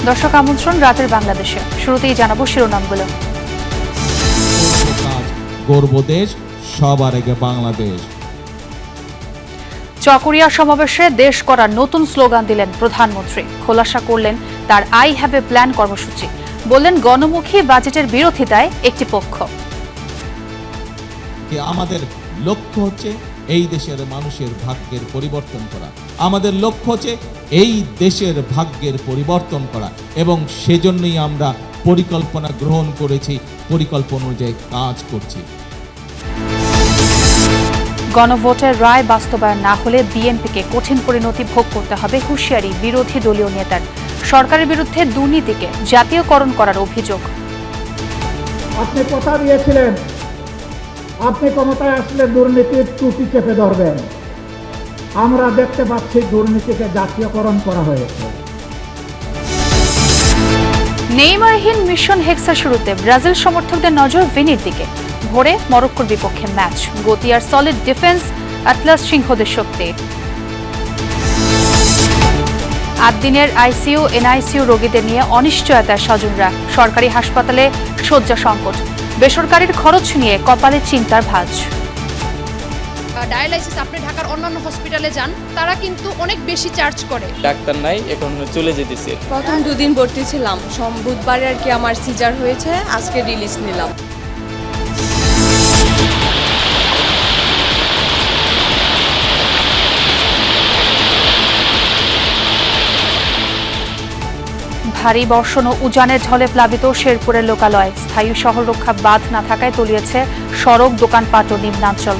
দর্শক আমন্ত্রণ রাতের বাংলাদেশে। শুরুতেই জানাবো শিরোনামগুলো। গর্ব দেশ, সবার আগে বাংলাদেশ। চকরিয়া সমাবেশে দেশ করার নতুন স্লোগান দিলেন প্রধানমন্ত্রী। খোলাসা করলেন তার আই হ্যাভ এ প্ল্যান কর্মসূচি। বললেন গণমুখী বাজেটের বিরোধিতায় একটি পক্ষ। আমাদের লক্ষ্য হচ্ছে এই দেশের মানুষের ভাগ্যের পরিবর্তন করা। আমাদের লক্ষ্য হচ্ছে এই দেশের ভাগ্যের পরিবর্তন করা এবং সেজন্যই আমরা পরিকল্পনা গ্রহণ করেছি, পরিকল্পনা অনুযায়ী কাজ করছি। গণভোটের রায় বাস্তবায়ন না হলে বিএনপিকে কঠিন পরিণতি ভোগ করতে হবে হুঁশিয়ারি বিরোধী দলীয় নেতার। সরকারের বিরুদ্ধে দুর্নীতিকে জাতীয়করণ করার অভিযোগ। আপনি কথা দিয়েছিলেন আপনি ক্ষমতায় আসলে দুর্নীতির ত্রুটি চেপে ধরবেন। আমরা দেখতে পাচ্ছি দুর্নীতিকে জাতীয়করণ করা হয়েছে। নেইমারহীন মিশন হেক্সা শুরুতে ব্রাজিল সমর্থকদের নজর ভিনির দিকে। ভোরে মরক্কোর বিপক্ষে ম্যাচ, গতি আর সলিড ডিফেন্স আটলাস সিংহদের শক্তি। ৮ দিনের আইসিইউ এনআইসিইউ রোগীদের নিয়ে অনিশ্চয়তায় স্বজনরা। সরকারি হাসপাতালে শয্যা সংকট, বেসরকারির খরচ নিয়ে কপালে চিন্তার ভাঁজ। ডায়ালাইসিস আপনি ঢাকার অন্যান্য হসপিটালে যান, তারা কিন্তু অনেক বেশি চার্জ করে। ডাক্তার নাই, এখন চলে যেতেছে। প্রথম 2 দিন ভর্তি ছিলাম, বুধবারে আর কি আমার সিজার হয়েছে, আজকে রিলিজ নিলাম। ভারী বর্ষণ ও উজানের ঝলে প্লাবিত শেরপুরের লোকালয়। স্থায়ী শহর রক্ষা বাঁধ না থাকায় তলিয়েছে সড়ক, দোকানপাট ও নিম্নাঞ্চল।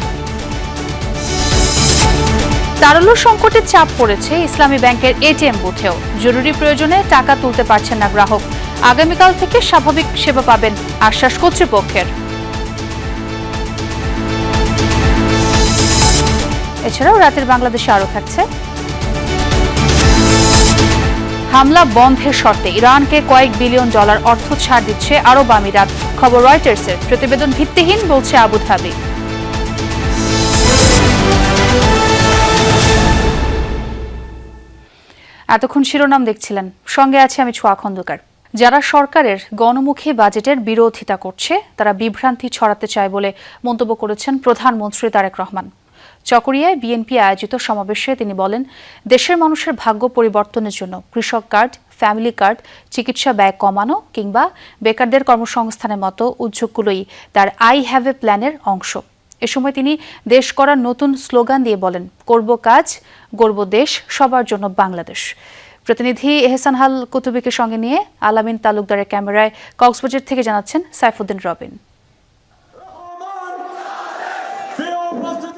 তারল্য সংকটের চাপ পড়েছে ইসলামী ব্যাংকের এটিএম বুথেও। জরুরি প্রয়োজনে টাকা তুলতে পারছেন না গ্রাহক। আগামীকাল থেকে স্বাভাবিক সেবা পাবেন আশ্বাস কর্তৃপক্ষের। এছাড়াও রাতের বাংলাদেশে আরও থাকছে: হামলা বন্ধের শর্তে ইরানকে কয়েক বিলিয়ন ডলার অর্থ ছাড় দিচ্ছে আরব আমিরাত। খবর রয়টার্সের, প্রতিবেদন ভিত্তিহীন বলছে আবুধাবি। এতক্ষণ শিরোনাম দেখছিলেন, সঙ্গে আছে আমি ছোঁয়া খন্দকার। যারা সরকারের গণমুখী বাজেটের বিরোধিতা করছে তারা বিভ্রান্তি ছড়াতে চায় বলে মন্তব্য করেছেন প্রধানমন্ত্রী তারেক রহমান। চকরিয়ায় বিএনপি আয়োজিত সমাবেশে তিনি বলেন, দেশের মানুষের ভাগ্য পরিবর্তনের জন্য কৃষক কার্ড, ফ্যামিলি কার্ড, চিকিৎসা ব্যয় কমানো কিংবা বেকারদের কর্মসংস্থানের মতো উদ্যোগগুলোই তার আই হ্যাভ এ প্ল্যানের অংশ। এ সময় তিনি দেশ করার নতুন স্লোগান দিয়ে বলেন, করব কাজ, গর্ব দেশ, সবার জন্য বাংলাদেশ। প্রতিনিধি এহসান হাল কুতুবিকে সঙ্গে নিয়ে আলামিন তালুকদারের ক্যামেরায় কক্সবাজার থেকে জানাচ্ছেন সাইফুদ্দিন রবিন।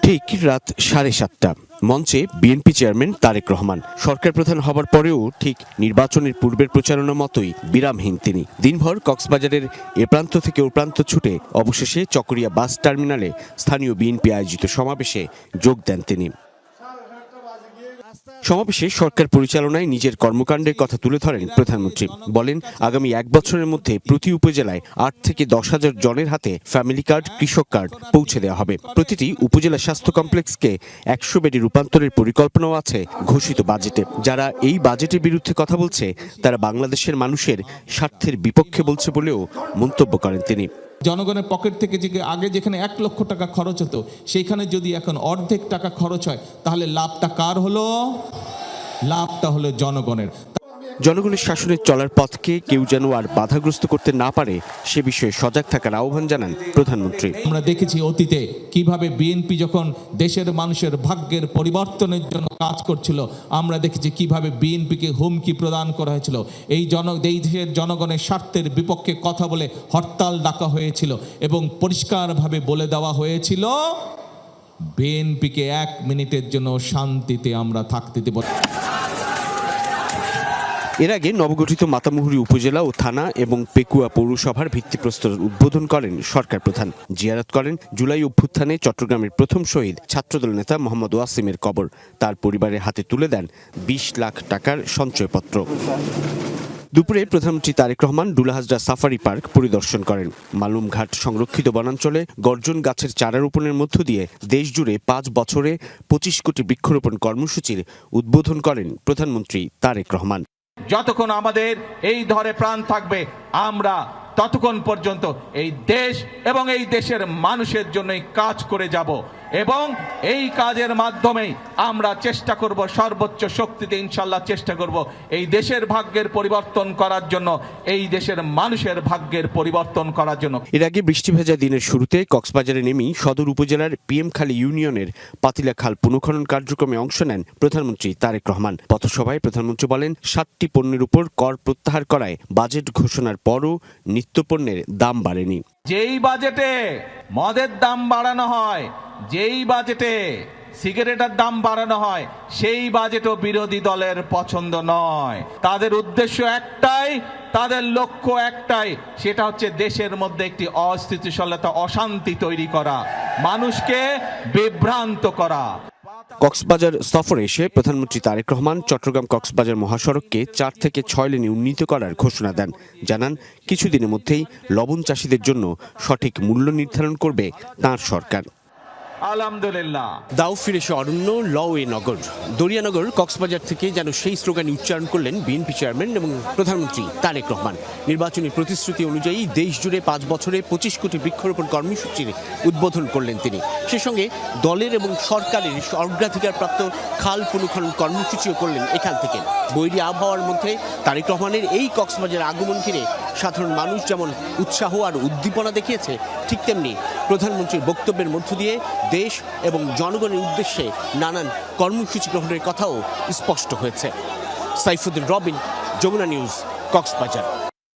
ঠিক রাত 7:30 মঞ্চে বিএনপি চেয়ারম্যান তারেক রহমান। সরকার প্রধান হবার পরেও ঠিক নির্বাচনের পূর্বের প্রচারণার মতোই বিরামহীন তিনি। দিনভর কক্সবাজারের এ প্রান্ত থেকে ও প্রান্ত ছুটে অবশেষে চকরিয়া বাস টার্মিনালে স্থানীয় বিএনপি আয়োজিত সমাবেশে যোগ দেন তিনি। সমাবেশে সরকার পরিচালনায় নিজের কর্মকাণ্ডের কথা তুলে ধরেন প্রধানমন্ত্রী। বলেন, আগামী 1 বছরের মধ্যে প্রতি উপজেলায় 8 থেকে 10,000 জনের হাতে ফ্যামিলি কার্ড, কৃষক কার্ড পৌঁছে দেওয়া হবে। প্রতিটি উপজেলা স্বাস্থ্য কমপ্লেক্সকে 100 বেডে রূপান্তরের পরিকল্পনাও আছে ঘোষিত বাজেটে। যারা এই বাজেটের বিরুদ্ধে কথা বলছে তারা বাংলাদেশের মানুষের স্বার্থের বিপক্ষে বলছে বলেও মন্তব্য করেন তিনি। জনগণের পকেট থেকে যে আগে যেখানে 1 লক্ষ টাকা খরচ হতো সেইখানে যদি এখন অর্ধেক টাকা খরচ হয় তাহলে লাভটা কার হলো? লাভটা হলো জনগণের। জনগণের শাসনের চলার পথকে কেউ যেন আর বাধাগ্রস্ত করতে না পারে সে বিষয়ে সজাগ থাকার আহ্বান জানান প্রধানমন্ত্রী। আমরা দেখেছি অতীতে কিভাবে বিএনপি যখন দেশের মানুষের ভাগ্যের পরিবর্তনের জন্য কাজ করছিল, আমরা দেখেছি কিভাবে বিএনপিকে হুমকি প্রদান করা হয়েছিল। এই দেশের জনগণের স্বার্থের বিপক্ষে কথা বলে হরতাল ডাকা হয়েছিল এবং পরিষ্কারভাবে বলে দেওয়া হয়েছিল বিএনপিকে 1 মিনিটের জন্য শান্তিতে আমরা থাকতে দেব। এর আগে নবগঠিত মাতামুহুরী উপজেলা ও থানা এবং পেকুয়া পৌরসভার ভিত্তিপ্রস্তর উদ্বোধন করেন সরকার প্রধান। জিয়ারত করেন জুলাই অভ্যুত্থানে চট্টগ্রামের প্রথম শহীদ ছাত্রদল নেতা মোহাম্মদ ওয়াসিমের কবর। তার পরিবারের হাতে তুলে দেন 20 লাখ টাকার সঞ্চয়পত্র। দুপুরে প্রধানমন্ত্রী তারেক রহমান ডুলাহাজরা সাফারি পার্ক পরিদর্শন করেন। মালুমঘাট সংরক্ষিত বনাঞ্চলে গর্জন গাছের চারা রোপণের মধ্য দিয়ে দেশজুড়ে 5 বছরে 25 কোটি বৃক্ষরোপণ কর্মসূচির উদ্বোধন করেন প্রধানমন্ত্রী তারেক রহমান। যতক্ষণ আমাদের এই ধরে প্রাণ থাকবে আমরা ততক্ষণ পর্যন্ত এই দেশ এবং এই দেশের মানুষের জন্যই কাজ করে যাব এবং এই কাজের মাধ্যমেই আমরা চেষ্টা করব সর্বোচ্চ শক্তিতে ইনশাল্লাহ চেষ্টা করব এই দেশের ভাগ্যের পরিবর্তন করার জন্য, এই দেশের মানুষের ভাগ্যের পরিবর্তন করার জন্য। এর আগে বৃষ্টি ভেজা দিনের শুরুতে কক্সবাজারে নেমেই সদর উপজেলার পিএমখালী ইউনিয়নের পাতিলা খাল পুনঃখনন কার্যক্রমে অংশ নেন প্রধানমন্ত্রী তারেক রহমান। পথসভায় প্রধানমন্ত্রী বলেন 7টি পণ্যের উপর কর প্রত্যাহার করায় বাজেট ঘোষণার পরও নিত্যপণ্যের দাম বাড়েনি। যেই বাজেটে মদের দাম বাড়ানো হয়, যেই বাজেটে সিগারেটের দাম বাড়ানো হয়, সেই বাজেটও বিরোধী দলের পছন্দ নয়। তাদের উদ্দেশ্য একটাই, তাদের লক্ষ্য একটাই, সেটা হচ্ছে দেশের মধ্যে একটি অস্থিতিশীলতা, অশান্তি তৈরি করা, মানুষকে বিভ্রান্ত করা। কক্সবাজার সফরে এসে প্রধানমন্ত্রী তারেক রহমান চট্টগ্রাম কক্সবাজার মহাসড়ককে 4 থেকে 6 লেনে উন্নীত করার ঘোষণা দেন। জানান কিছুদিনের মধ্যেই লবণ চাষীদের জন্য সঠিক মূল্য নির্ধারণ করবে তাঁর সরকার। আলহামদুলিল্লাহ। দাও ফিরেছে অরণ্য, লওয়ে নগর। দরিয়ানগর কক্সবাজার থেকে যেন সেই স্লোগান উচ্চারণ করলেন বিএনপি চেয়ারম্যান এবং প্রধানমন্ত্রী তারেক রহমান। নির্বাচনী প্রতিশ্রুতি অনুযায়ী দেশ জুড়ে 5 বছরে 25 কোটি বৃক্ষরোপণ কর্মসূচির উদ্বোধন করলেন তিনি। সে সঙ্গে দলের এবং সরকারের অগ্রাধিকারপ্রাপ্ত খাল পুনঃখনন কর্মসূচিও করলেন এখান থেকে। বৈরী আবহাওয়ার মধ্যে তারেক রহমানের এই কক্সবাজার আগমন ঘিরে সাধারণ মানুষ যেমন উৎসাহ আর উদ্দীপনা দেখিয়েছে, ঠিক তেমনি প্রধানমন্ত্রীর বক্তব্যের মধ্য দিয়ে দেশ এবং জনগণের উদ্দেশ্যে নানান কর্মসূচি গ্রহণের কথাও স্পষ্ট হয়েছে। সাইফুদ্দিন রবিন, যমুনা নিউজ, কক্সবাজার।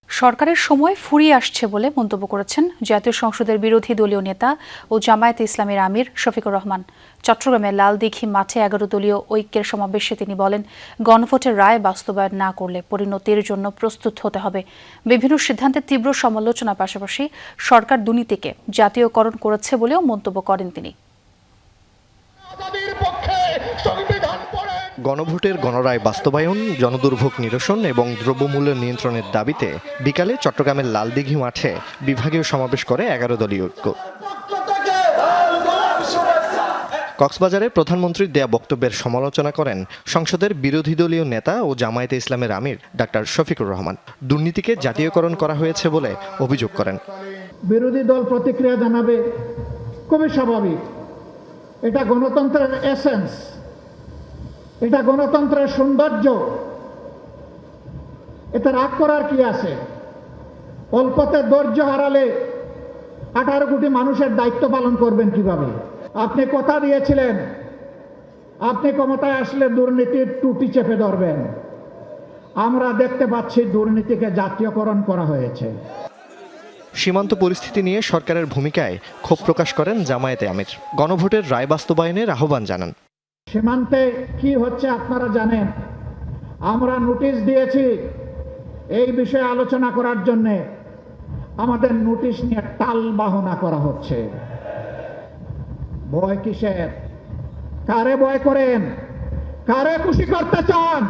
সরকারের সময় ফুরিয়ে আসছে বলে মন্তব্য করেছেন জাতীয় সংসদের বিরোধী দলীয় নেতা ও জামায়াতে ইসলামের আমির শফিকুর রহমান। চট্টগ্রামের লালদিঘি মাঠে 11 দলীয় ঐক্যের সমাবেশে তিনি বলেন, গণভোটের রায় বাস্তবায়ন না করলে পরিণতির জন্য প্রস্তুত হতে হবে। বিভিন্ন সিদ্ধান্তের তীব্র সমালোচনার পাশাপাশি সরকার দুর্নীতিকে জাতীয়করণ করেছে বলেও মন্তব্য করেন তিনি। গণভোটের গণরায় বাস্তবায়ন, জনদুর্ভোগ নিরসন এবং দ্রব্যমূল্য নিয়ন্ত্রণের দাবিতে বিকালে চট্টগ্রামের লালদিঘি মাঠে বিভাগীয় সমাবেশ করে 11 দলীয় ঐক্য। কক্সবাজারে প্রধানমন্ত্রীর দেয়া বক্তব্যের সমালোচনা করেন সংসদের বিরোধী দলীয় নেতা ও জামায়াতে ইসলামের আমির ডাক্তার শফিকুর রহমান। দুর্নীতিকে জাতীয়করণ করা হয়েছে বলে অভিযোগ করেন। বিরোধী দল প্রতিক্রিয়া জানাবে, খুবই স্বাভাবিক। এটা গণতন্ত্রের এসেন্স, এটা গণতন্ত্রের সৌন্দর্য। এতে রাগ করার কি আছে? অল্পতে ধৈর্য হারালে 18 কোটি মানুষের দায়িত্ব পালন করবেন কিভাবে? আপনি কথা দিয়েছিলেন আপনি ক্ষমতায় আসলে দুর্নীতির টুটি চেপে ধরবেন। আমরা দেখতে পাচ্ছি দুর্নীতিকে জাতীয়করণ করা হয়েছে। সীমান্ত পরিস্থিতি নিয়ে সরকারের ভূমিকায় ক্ষোভ প্রকাশ করেন জামায়াতে আমির। গণভোটের রায় বাস্তবায়নের আহ্বান জানান। সীমান্তে কি হচ্ছে আপনারা জানেন। আমরা নোটিশ দিয়েছি এই বিষয়ে আলোচনা করার জন্য। আমাদের নোটিশ নিয়ে টাল বাহনা করা হচ্ছে। ভয় কিসের? কারে ভয় করেন? কারে খুশি করতে চান?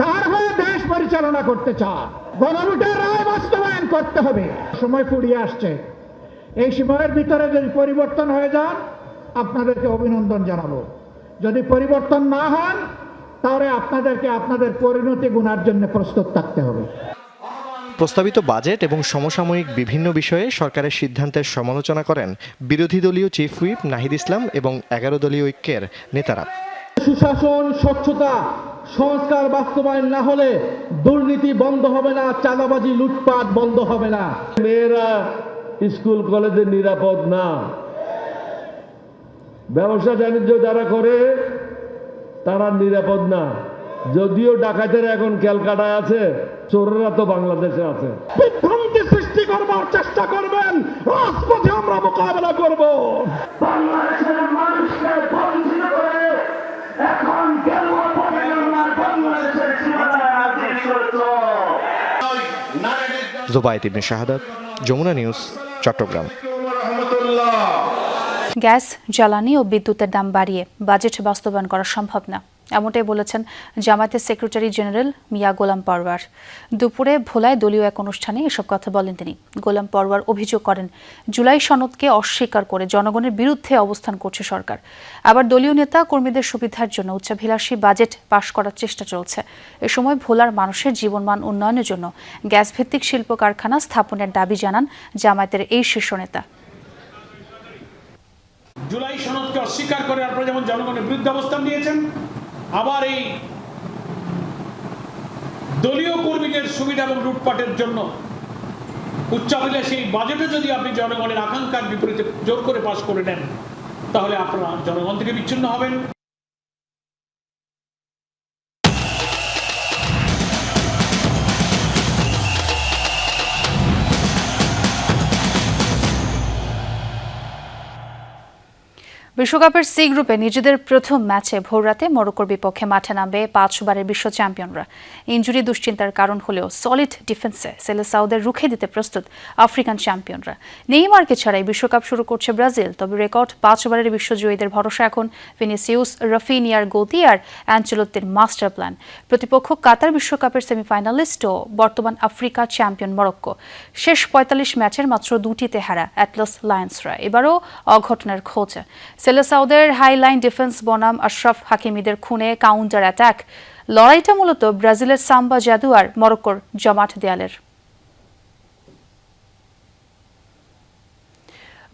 কার হয়ে দেশ পরিচালনা করতে চান? গণভোটের রায় বাস্তবায়ন করতে হবে। সময় ফুরিয়ে আসছে। এই সময়ের ভিতরে যদি পরিবর্তন হয়ে যান আপনাদেরকে অভিনন্দন জানাবো। যদি পরিবর্তন না হন তাহলে আপনাদেরকে আপনাদের পরিণতি গুনার জন্য প্রস্তুত থাকতে হবে। প্রস্তাবিত বাজেট এবং সমসাময়িক বিভিন্ন বিষয়ে সরকারের সিদ্ধান্তের সমালোচনা করেন বিরোধী দলীয় চিফ হুইপ নাহিদ ইসলাম এবং 11 দলীয় ঐক্যের নেতারা। সুশাসন, স্বচ্ছতা, সংস্কার বাস্তবায়ন না হলে দুর্নীতি বন্ধ হবে না, চাঁদাবাজি, লুটপাট বন্ধ হবে না। মেয়েরা স্কুল কলেজে নিরাপদ না। ব্যবসা বাণিজ্য যারা করে তারা নিরাপদ না। যদিও ডাকাতেরা এখন ক্যালকাটায় আছে, চোরেরা তো বাংলাদেশে আছে। বিভ্রান্তি সৃষ্টি করবার চেষ্টা করবেন, রাজপথে আমরা মোকাবেলা করব। বাংলাদেশের মানুষকে বঞ্চিত করে এখন জোবায়েদ ইবনে শাহাদাত, যমুনা নিউজ, চট্টগ্রাম। গ্যাস, জ্বালানি ও বিদ্যুতের দাম বাড়িয়ে বাজেট বাস্তবায়ন করা সম্ভব না। এমনটাই বলেছেন জামায়াতের সেক্রেটারি জেনারেল মিয়া গোলাম পরওয়ার। দুপুরে ভোলায় দলীয় এক অনুষ্ঠানে এসব কথা বলেন তিনি। গোলাম পরওয়ার অভিযোগ করেন, জুলাই সনদকে অস্বীকার করে জনগণের বিরুদ্ধে অবস্থান করছে সরকার। আবার দলীয় নেতা কর্মীদের সুবিধার জন্য উচ্চাভিলাষী বাজেট পাশ করার চেষ্টা চলছে। এ সময় ভোলার মানুষের জীবনমান উন্নয়নের জন্য গ্যাসভিত্তিক শিল্প কারখানা স্থাপনের দাবি জানান জামায়াতের এই শীর্ষ নেতা। জুলাই সনদকে অস্বীকার করে আপনারা যেমন জনগণের বিরুদ্ধে অবস্থান নিয়েছেন, আবার এই দলীয় কর্মীদের সুবিধা এবং লুটপাটের জন্য উচ্চাভিলাষী বাজেটে যদি আপনি জনগণের আকাঙ্ক্ষার বিপরীতে জোর করে পাশ করে নেন, তাহলে আপনারা জনগণ থেকে বিচ্ছিন্ন হবেন। বিশ্বকাপের সি গ্রুপে নিজেদের প্রথম ম্যাচে ভোররাতে মরক্কোর বিপক্ষে মাঠে নামবে 5 বারের বিশ্ব চ্যাম্পিয়নরা। ইনজুরি দুশ্চিন্তার কারণ হলেও সলিড ডিফেন্সে সেলেসাওদের রুখে দিতে প্রস্তুত আফ্রিকান চ্যাম্পিয়নরা। নেইমারকে ছাড়াই বিশ্বকাপ শুরু করছে ব্রাজিল। তবে রেকর্ড 5 বারের বিশ্বজয়ীদের ভরসা এখন ভিনিসিউস, রাফিনিয়ার গতি আর অ্যানচেলোত্তির মাস্টার প্ল্যান। প্রতিপক্ষ কাতার বিশ্বকাপের সেমিফাইনালিস্ট ও বর্তমান আফ্রিকা চ্যাম্পিয়ন মরক্কো। শেষ 45 ম্যাচের মাত্র 2টিতে হারা অ্যাটলাস লায়ন্সরা এবারও অঘটনের খোঁজে। সেলেসাওদের হাইলাইন ডিফেন্স বনাম আশরাফ হাকিমিদের খুনে কাউন্টার অ্যাটাক। লড়াইটা মূলত ব্রাজিলের সাম্বা জাদু আর মরক্কোর জমাট দেয়ালের।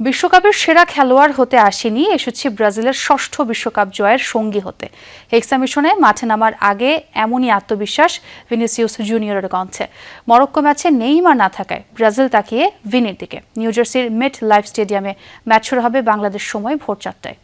বিশ্বকাপের সেরা খেলোয়াড় হতে আসেনি, এসেছে ব্রাজিলের 6ষ্ঠ বিশ্বকাপ জয়ের সঙ্গী হতে। হেক্সামিশনে মাঠে নামার আগে এমনই আত্মবিশ্বাস ভিনিসিউস জুনিয়রের কণ্ঠে। মরক্কো ম্যাচে নেইমার না থাকায় ব্রাজিল তাকিয়ে ভিনির দিকে। নিউ জার্সির মেট লাইফ স্টেডিয়ামে ম্যাচ শুরু হবে বাংলাদেশ সময় ভোর 4টায়।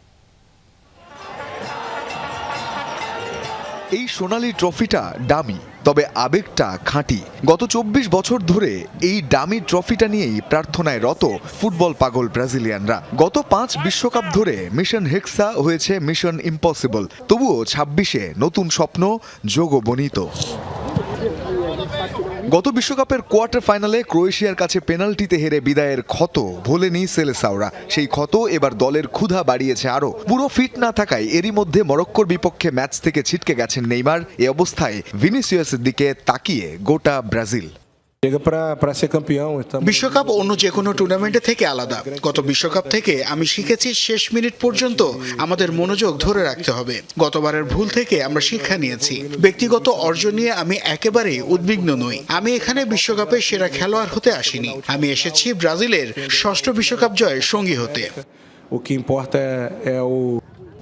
এই সোনালী ট্রফিটা দামি, তবে আবেগটা খাঁটি। গত 24 বছর ধরে এই দামি ট্রফিটা নিয়েই প্রার্থনায় রত ফুটবল পাগল ব্রাজিলিয়ানরা। গত 5 বিশ্বকাপ ধরে মিশন হেক্সা হয়েছে মিশন ইম্পসিবল। তবুও 26-এ নতুন স্বপ্ন যোগবনিত। গত বিশ্বকাপের কোয়ার্টার ফাইনালে ক্রোয়েশিয়ার কাছে পেনাল্টিতে হেরে বিদায়ের ক্ষত ভোলেনি সেলেসাওরা। সেই ক্ষত এবার দলের ক্ষুধা বাড়িয়েছে আরও। পুরো ফিট না থাকায় এরই মধ্যে মরক্কোর বিপক্ষে ম্যাচ থেকে ছিটকে গেছেন নেইমার। এ অবস্থায় ভিনিসিয়াসের দিকে তাকিয়ে গোটা ব্রাজিল। বিশ্বকাপ অন্য যে কোনো টুর্নামেন্টে থেকে আলাদা। গত বিশ্বকাপ থেকে আমি শিখেছি শেষ মিনিট পর্যন্ত আমাদের মনোযোগ ধরে রাখতে হবে। গতবারের ভুল থেকে আমরা শিক্ষা নিয়েছি। ব্যক্তিগত অর্জন নিয়ে আমি একেবারেই উদ্বিগ্ন নই। আমি এখানে বিশ্বকাপে সেরা খেলোয়াড় হতে আসিনি, আমি এসেছি ব্রাজিলের 6ষ্ঠ বিশ্বকাপ জয়ের সঙ্গী হতে।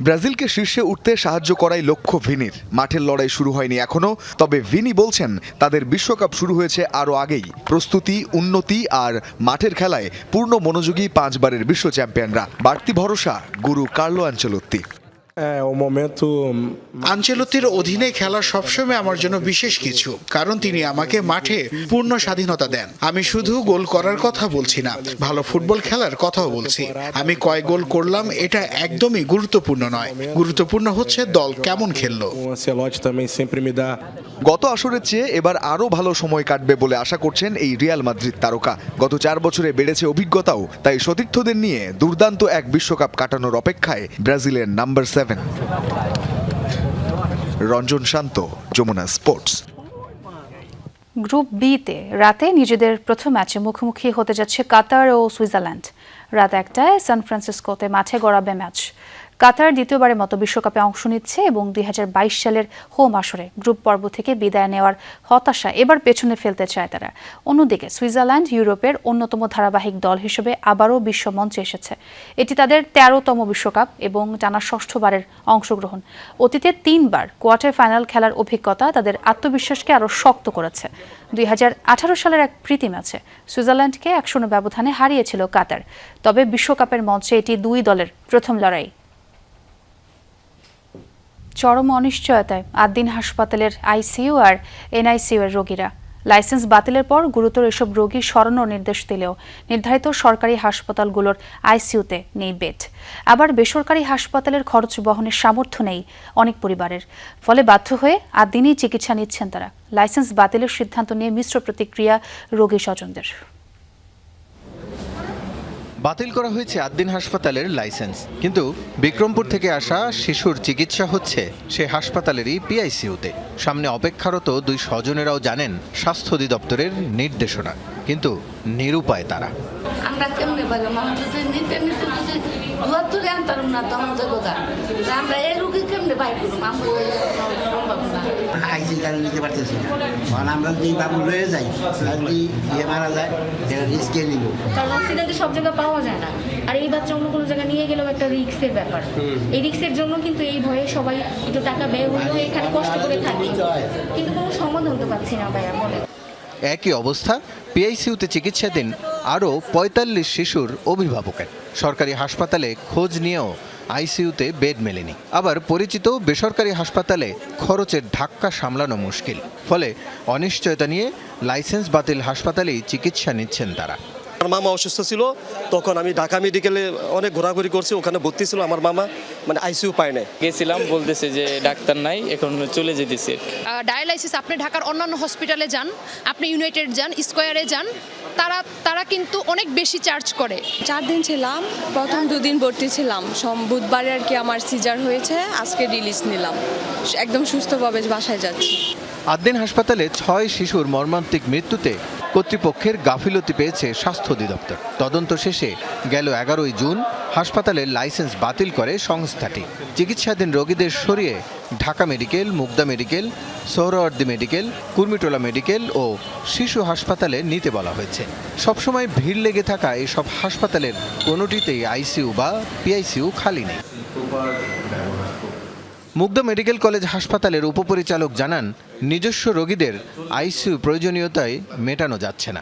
ব্রাজিলকে শীর্ষে উঠতে সাহায্য করাই লক্ষ্য ভিনির। মাঠের লড়াই শুরু হয়নি এখনো, তবে ভিনি বলছেন তাদের বিশ্বকাপ শুরু হয়েছে আরও আগেই। প্রস্তুতি, উন্নতি আর মাঠের খেলায় পূর্ণ মনোযোগী 5 বারের বিশ্ব চ্যাম্পিয়নরা। বাড়তি ভরসা গুরু কার্লো আনচেলোত্তি। আনচেলোত্তির অধীনে খেলা সবসময় আমার জন্য বিশেষ কিছু, কারণ তিনি আমাকে মাঠে পূর্ণ স্বাধীনতা দেন। আমি শুধু গোল করার কথা বলছি না, ভালো ফুটবল খেলার কথাও বলছি। আমি কয় গোল করলাম এটা একদমই গুরুত্বপূর্ণ নয়, গুরুত্বপূর্ণ হচ্ছে দল কেমন খেললো। গত আসরের চেয়ে এবার আরও ভালো সময় কাটবে বলে আশা করছেন এই রিয়াল মাদ্রিদ তারকা। গত 4 বছরে বেড়েছে অভিজ্ঞতাও, তাই সতীর্থদের নিয়ে দুর্দান্ত এক বিশ্বকাপ কাটানোর অপেক্ষায় ব্রাজিলের নাম্বার 7। রঞ্জন শান্ত, যমুনা স্পোর্টস। গ্রুপ বিতে রাতে নিজেদের প্রথম ম্যাচে মুখোমুখি হতে যাচ্ছে কাতার ও সুইজারল্যান্ড। রাত 1টায় সান ফ্রান্সিসকোতে মাঠে গড়াবে ম্যাচ। কাতার দ্বিতীয়বারের মতো বিশ্বকাপে অংশ নিচ্ছে এবং 2022 সালের হোম আসরে গ্রুপ পর্ব থেকে বিদায় নেওয়ার হতাশা এবার পেছনে ফেলতে চায় তারা। অন্যদিকে সুইজারল্যান্ড ইউরোপের অন্যতম ধারাবাহিক দল হিসেবে আবারও বিশ্বমঞ্চে এসেছে। এটি তাদের 13তম বিশ্বকাপ এবং টানা 6ষ্ঠবারের অংশগ্রহণ। অতীতে 3 বার কোয়ার্টার ফাইনাল খেলার অভিজ্ঞতা তাদের আত্মবিশ্বাসকে আরও শক্ত করেছে। 2018 সালের এক প্রীতি ম্যাচে সুইজারল্যান্ডকে 1-0 ব্যবধানে হারিয়েছিল কাতার। তবে বিশ্বকাপের মঞ্চে এটি 2 দলের প্রথম লড়াই। চরম অনিশ্চয়তায় 8 দিন হাসপাতালের আইসিইউ আর এনআইসিইউ এর রোগীরা। লাইসেন্স বাতিলের পর গুরুতর এসব রোগী সরানোর নির্দেশ দিলেও নির্ধারিত সরকারি হাসপাতালগুলোর আইসিইউতে নেই বেড। আবার বেসরকারি হাসপাতালের খরচ বহনের সামর্থ্য নেই অনেক পরিবারের। ফলে বাধ্য হয়ে 8 দিনই চিকিৎসা নিচ্ছেন তারা। লাইসেন্স বাতিলের সিদ্ধান্ত নিয়ে মিশ্র প্রতিক্রিয়া রোগী স্বজনদের। বাতিল করা হয়েছে আদ্দিন হাসপাতালের লাইসেন্স, কিন্তু বিক্রমপুর থেকে আসা শিশুর চিকিৎসা হচ্ছে সে হাসপাতালেরই পিআইসিইউতে। সামনে অপেক্ষারত দুই স্বজনেরাও জানেন স্বাস্থ্য অধিদপ্তরের নির্দেশনা, কিন্তু নিরুপায় তারা। আমরা কেমনে পাইলাম আমরা এই রোগী কেমনে পাই করুম নিতে পারতেছি না, কারণ আমরা যদি বাবু লয়ে যাই যদি ইয়ে মারা যায় সেটা রিস্কে নিব, কারণ অক্সিজেন সব জায়গায় পাওয়া যায় না, আর এই বাচ্চা অন্য কোনো জায়গায় নিয়ে গেলেও একটা রিস্কের ব্যাপার। এই রিস্কের জন্য কিন্তু এই ভয়ে সবাই একটু টাকা ব্যয় হলেও এখানে কষ্ট করে থাকি, কিন্তু কোনো সমাধান তো পাচ্ছি না ভাইয়া বলে। একই অবস্থা পিআইসিইউতে চিকিৎসাধীন আরও ৪৫ শিশুর অভিভাবকের। সরকারি হাসপাতালে খোঁজ নিয়েও আইসিইউতে বেড মেলেনি। আবার পরিচিত বেসরকারি হাসপাতালে খরচের ধাক্কা সামলানো মুশকিল, ফলে অনিশ্চয়তা নিয়ে লাইসেন্স বাতিল হাসপাতালেই চিকিৎসা নিচ্ছেন তারা। আমার মামা অসুস্থ ছিল, তখন আমি ঢাকা মেডিকেলে অনেক ঘোরাঘুরি করছি, ওখানে ভর্তি ছিল আমার মামা, মানে আইসিইউ পায় না। গেছিলাম, বলতেছে যে ডাক্তার নাই, এখন চলে যেতেছে। ডায়ালাইসিস আপনি ঢাকার অন্যান্য হসপিটালে যান, আপনি ইউনাইটেড যান, স্কয়ারে যান, তারা কিন্তু অনেক বেশি চার্জ করে। 4 দিন ছিলাম, প্রথম 2 দিন ভর্তি ছিলাম। বুধবারে আর কি আমার সিজার হয়েছে, আজকে রিলিজ নিলাম, একদম সুস্থভাবে বাসায় যাচ্ছি। আদ্দিন হাসপাতালে 6 শিশুর মর্মান্তিক মৃত্যুতে কর্তৃপক্ষের গাফিলতি পেয়েছে স্বাস্থ্য অধিদপ্তর। তদন্ত শেষে গেল 11ই জুন হাসপাতালের লাইসেন্স বাতিল করে সংস্থাটি। চিকিৎসাধীন রোগীদের সরিয়ে Dhaka medical, Mugda medical, Suhrawardy medical, Kurmitola medical ও শিশু হাসপাতালে নিতে বলা হয়েছে। সবসময় ভিড় লেগে থাকা এসব হাসপাতালের কোনোটিতেই আইসিইউ বা পিআইসিইউ খালি নেই। মুগদা মেডিকেল কলেজ হাসপাতালের উপপরিচালক জানান, নিজস্ব রোগীদের আইসিইউ প্রয়োজনীয়তায় মেটানো যাচ্ছে না।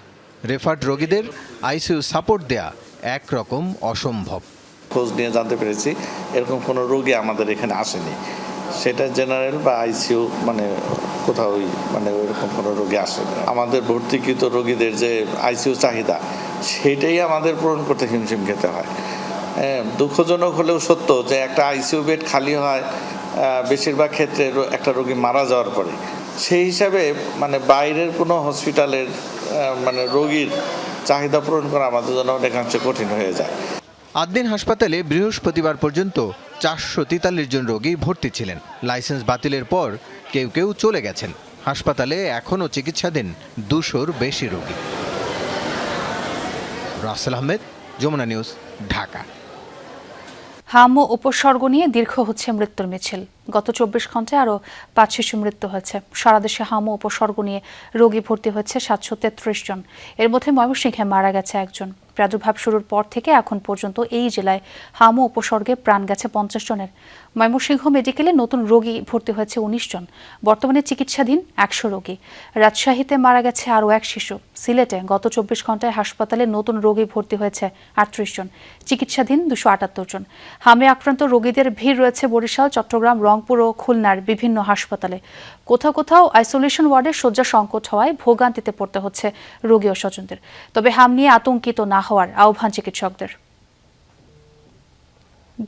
রেফার্ড রোগীদের আইসিইউ সাপোর্ট দেয়া একরকম অসম্ভব। খোঁজ নিয়ে জানতে পেরেছি এরকম কোনো রোগী আমাদের এখানে আসেনি, সেটা জেনারেল বা আইসিইউ মানে কোথাও মানে ওইরকম কোনো রোগী আসেনি। আমাদের ভর্তিকৃত রোগীদের যে আইসিইউ চাহিদা সেটাই আমাদের পূরণ করতে হিমশিম খেতে হয়। দুঃখজনক হলেও সত্য যে একটা আইসিইউ বেড খালি হয় বেশিরভাগ ক্ষেত্রে একটা রোগী মারা যাওয়ার পরে। সেই হিসাবে মানে বাইরের কোনো হসপিটালের মানে রোগীর চাহিদা পূরণ করা আমাদের জন্য অনেকাংশে কঠিন হয়ে যায়। আদ্দিন হাসপাতালে বৃহস্পতিবার পর্যন্ত 443 জন রোগী ভর্তি ছিলেন। লাইসেন্স বাতিলের পর কেউ কেউ চলে গেছেন। হাসপাতালে এখনও চিকিৎসাধীন 200-র বেশি রোগী। রাসেল আহমেদ, যমুনা নিউজ, ঢাকা। হাম ও উপসর্গ নিয়ে দীর্ঘ হচ্ছে মৃত্যুর মিছিল। গত 24 ঘন্টায় আরও 5 শিশু মৃত্যু হয়েছে। সারা দেশে হাম ও উপসর্গ নিয়ে রোগী ভর্তি হচ্ছে 733 জন। এর মধ্যে ময়মনসিংহে মারা গেছে 1 জন। প্রাদুর্ভাব শুরুর পর থেকে এখন পর্যন্ত এই জেলায় হাম ও উপসর্গে প্রাণ গেছে 50 জনের। ময়মনসিংহ মেডিকেলে নতুন রোগী ভর্তি হয়েছে 19 জন। বর্তমানে চিকিৎসাধীন 100 রোগী। রাজশাহীতে মারা গেছে আরও 1 শিশু। সিলেটে গত 24 ঘন্টায় হাসপাতালে নতুন রোগী ভর্তি হয়েছে 38 জন। চিকিৎসাধীন 278 জন। হামে আক্রান্ত রোগীদের ভিড় রয়েছে বরিশাল, চট্টগ্রাম, রংপুর ও খুলনার বিভিন্ন হাসপাতালে। কোথাও কোথাও আইসোলেশন ওয়ার্ডে শয্যা সংকট হওয়ায় ভোগান্তিতে পড়তে হচ্ছে রোগী ও স্বজনদের। তবে হাম নিয়ে আতঙ্কিত না হওয়ার আহ্বান চিকিৎসকদের।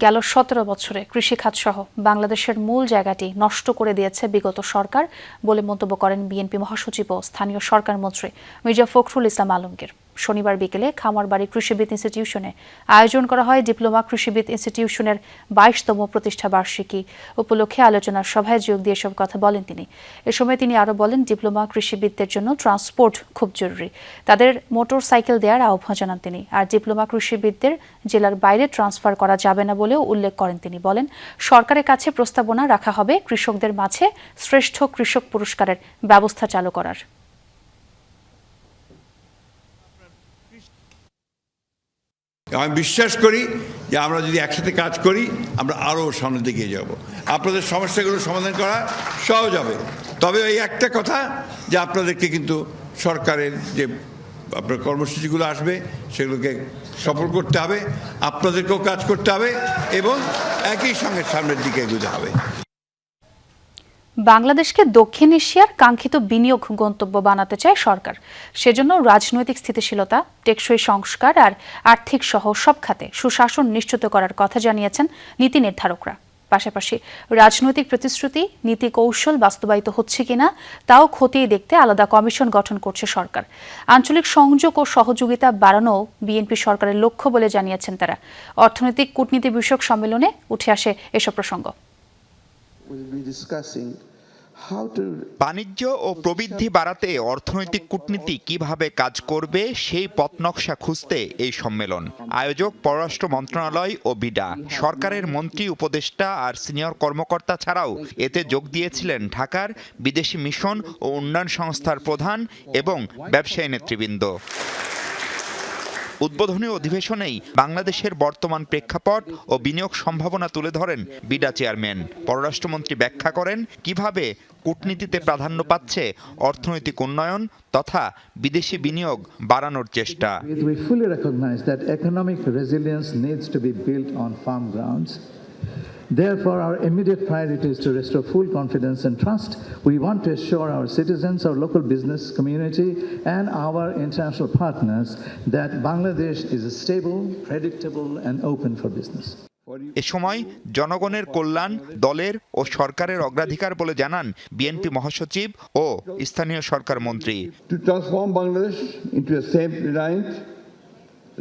গেল 17 বছরে কৃষিখাত সহ বাংলাদেশের মূল জায়গাটি নষ্ট করে দিয়েছে বিগত সরকার বলে মন্তব্য করেন বিএনপি মহাসচিব ও স্থানীয় সরকার মন্ত্রী মির্জা ফখরুল ইসলাম আলমগীর। শনিবার বিকেলে খামারবাড়ি কৃষিবিদ ইনস্টিটিউশনে আয়োজন করা হয় ডিপ্লোমা কৃষিবিদ ইনস্টিটিউশনের 22তম প্রতিষ্ঠা বার্ষিকী উপলক্ষে আলোচনা সভায় যোগ দিয়ে এসব কথা বলেন তিনি। এ সময় তিনি আরও বলেন, ডিপ্লোমা কৃষিবিদদের জন্য ট্রান্সপোর্ট খুব জরুরি। তাদের মোটর সাইকেল দেওয়ার আহ্বান জানান তিনি। আর ডিপ্লোমা কৃষিবিদদের জেলার বাইরে ট্রান্সফার করা যাবে না বলেও উল্লেখ করেন তিনি। বলেন, সরকারের কাছে প্রস্তাবনা রাখা হবে কৃষকদের মাঝে শ্রেষ্ঠ কৃষক পুরস্কারের ব্যবস্থা চালু করার। আমি বিশ্বাস করি যে আমরা যদি একসাথে কাজ করি আমরা আরও সামনের দিকে যাব। আপনাদের সমস্যাগুলো সমাধান করা সহজ হবে। তবে ওই একটা কথা যে আপনাদেরকে কিন্তু সরকারের যে আপনার কর্মসূচিগুলো আসবে সেগুলোকে সফল করতে হবে, আপনাদেরকেও কাজ করতে হবে এবং একই সঙ্গে সামনের দিকে এগোতে হবে। বাংলাদেশকে দক্ষিণ এশিয়ার কাঙ্ক্ষিত বিনিয়োগ গন্তব্য বানাতে চায় সরকার। সেজন্য রাজনৈতিক স্থিতিশীলতা, টেকসই সংস্কার আর আর্থিক সহ সব খাতে সুশাসন নিশ্চিত করার কথা জানিয়েছেন নীতি নির্ধারকরা। পাশাপাশি রাজনৈতিক প্রতিশ্রুতি নীতি কৌশল বাস্তবায়িত হচ্ছে কিনা তাও খতিয়ে দেখতে আলাদা কমিশন গঠন করছে সরকার। আঞ্চলিক সংযোগ ও সহযোগিতা বাড়ানো বিএনপি সরকারের লক্ষ্য বলে জানিয়েছেন তারা। অর্থনৈতিক কূটনীতি বিষয়ক সম্মেলনে উঠে আসে এসব প্রসঙ্গ। বাণিজ্য ও প্রবৃদ্ধি বাড়াতে অর্থনৈতিক কূটনীতি কিভাবে কাজ করবে সেই পথনকশা খুঁজতে এই সম্মেলন। আয়োজক পররাষ্ট্র মন্ত্রণালয় ও বিডা। সরকারের মন্ত্রী, উপদেষ্টা আর সিনিয়র কর্মকর্তা ছাড়াও এতে যোগ দিয়েছিলেন ঢাকার বিদেশি মিশন ও উন্নয়ন সংস্থার প্রধান এবং ব্যবসায়ী নেতৃবৃন্দ। উদ্বোধনী অধিবেশনেই বাংলাদেশের বর্তমান প্রেক্ষাপট ও বিনিয়োগ সম্ভাবনা তুলে ধরেন বিডা চেয়ারম্যান। পররাষ্ট্রমন্ত্রী ব্যাখ্যা করেন কিভাবে কূটনীতিতে প্রাধান্য পাচ্ছে অর্থনৈতিক উন্নয়ন তথা বিদেশি বিনিয়োগ বাড়ানোর চেষ্টা। We fully recognize that economic resilience needs to be built on firm grounds. Therefore, our immediate priority is to restore full confidence and trust. We want to assure our citizens, our local business community, and our international partners that Bangladesh is stable, predictable, and open for business. এ সময় জনগণের কল্যাণ দলের ও সরকারের অগ্রাধিকার বলে জানান BNP মহাসচিব ও স্থানীয় সরকার মন্ত্রী। To transform Bangladesh into a safe, reliant,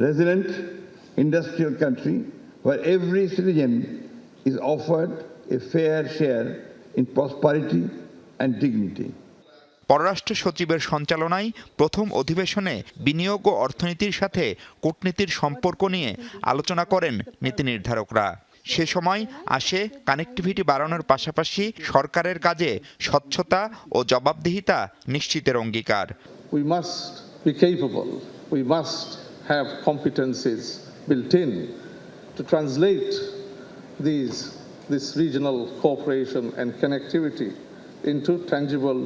resilient, industrial country where every citizen is offered a fair share in prosperity and dignity. পররাষ্ট্র সচিবের সঞ্চালনায় প্রথম অধিবেশনে বিনিয়োগ ও অর্থনীতির সাথে কূটনীতির সম্পর্ক নিয়ে আলোচনা করেন নীতি নির্ধারকরা। সে সময় আসে কানেক্টিভিটি বাড়ানোর পাশাপাশি সরকারের কাজে স্বচ্ছতা ও জবাবদিহিতা নিশ্চিতের অঙ্গীকার। We must be capable, we must have competencies built in to translate this regional cooperation and connectivity into tangible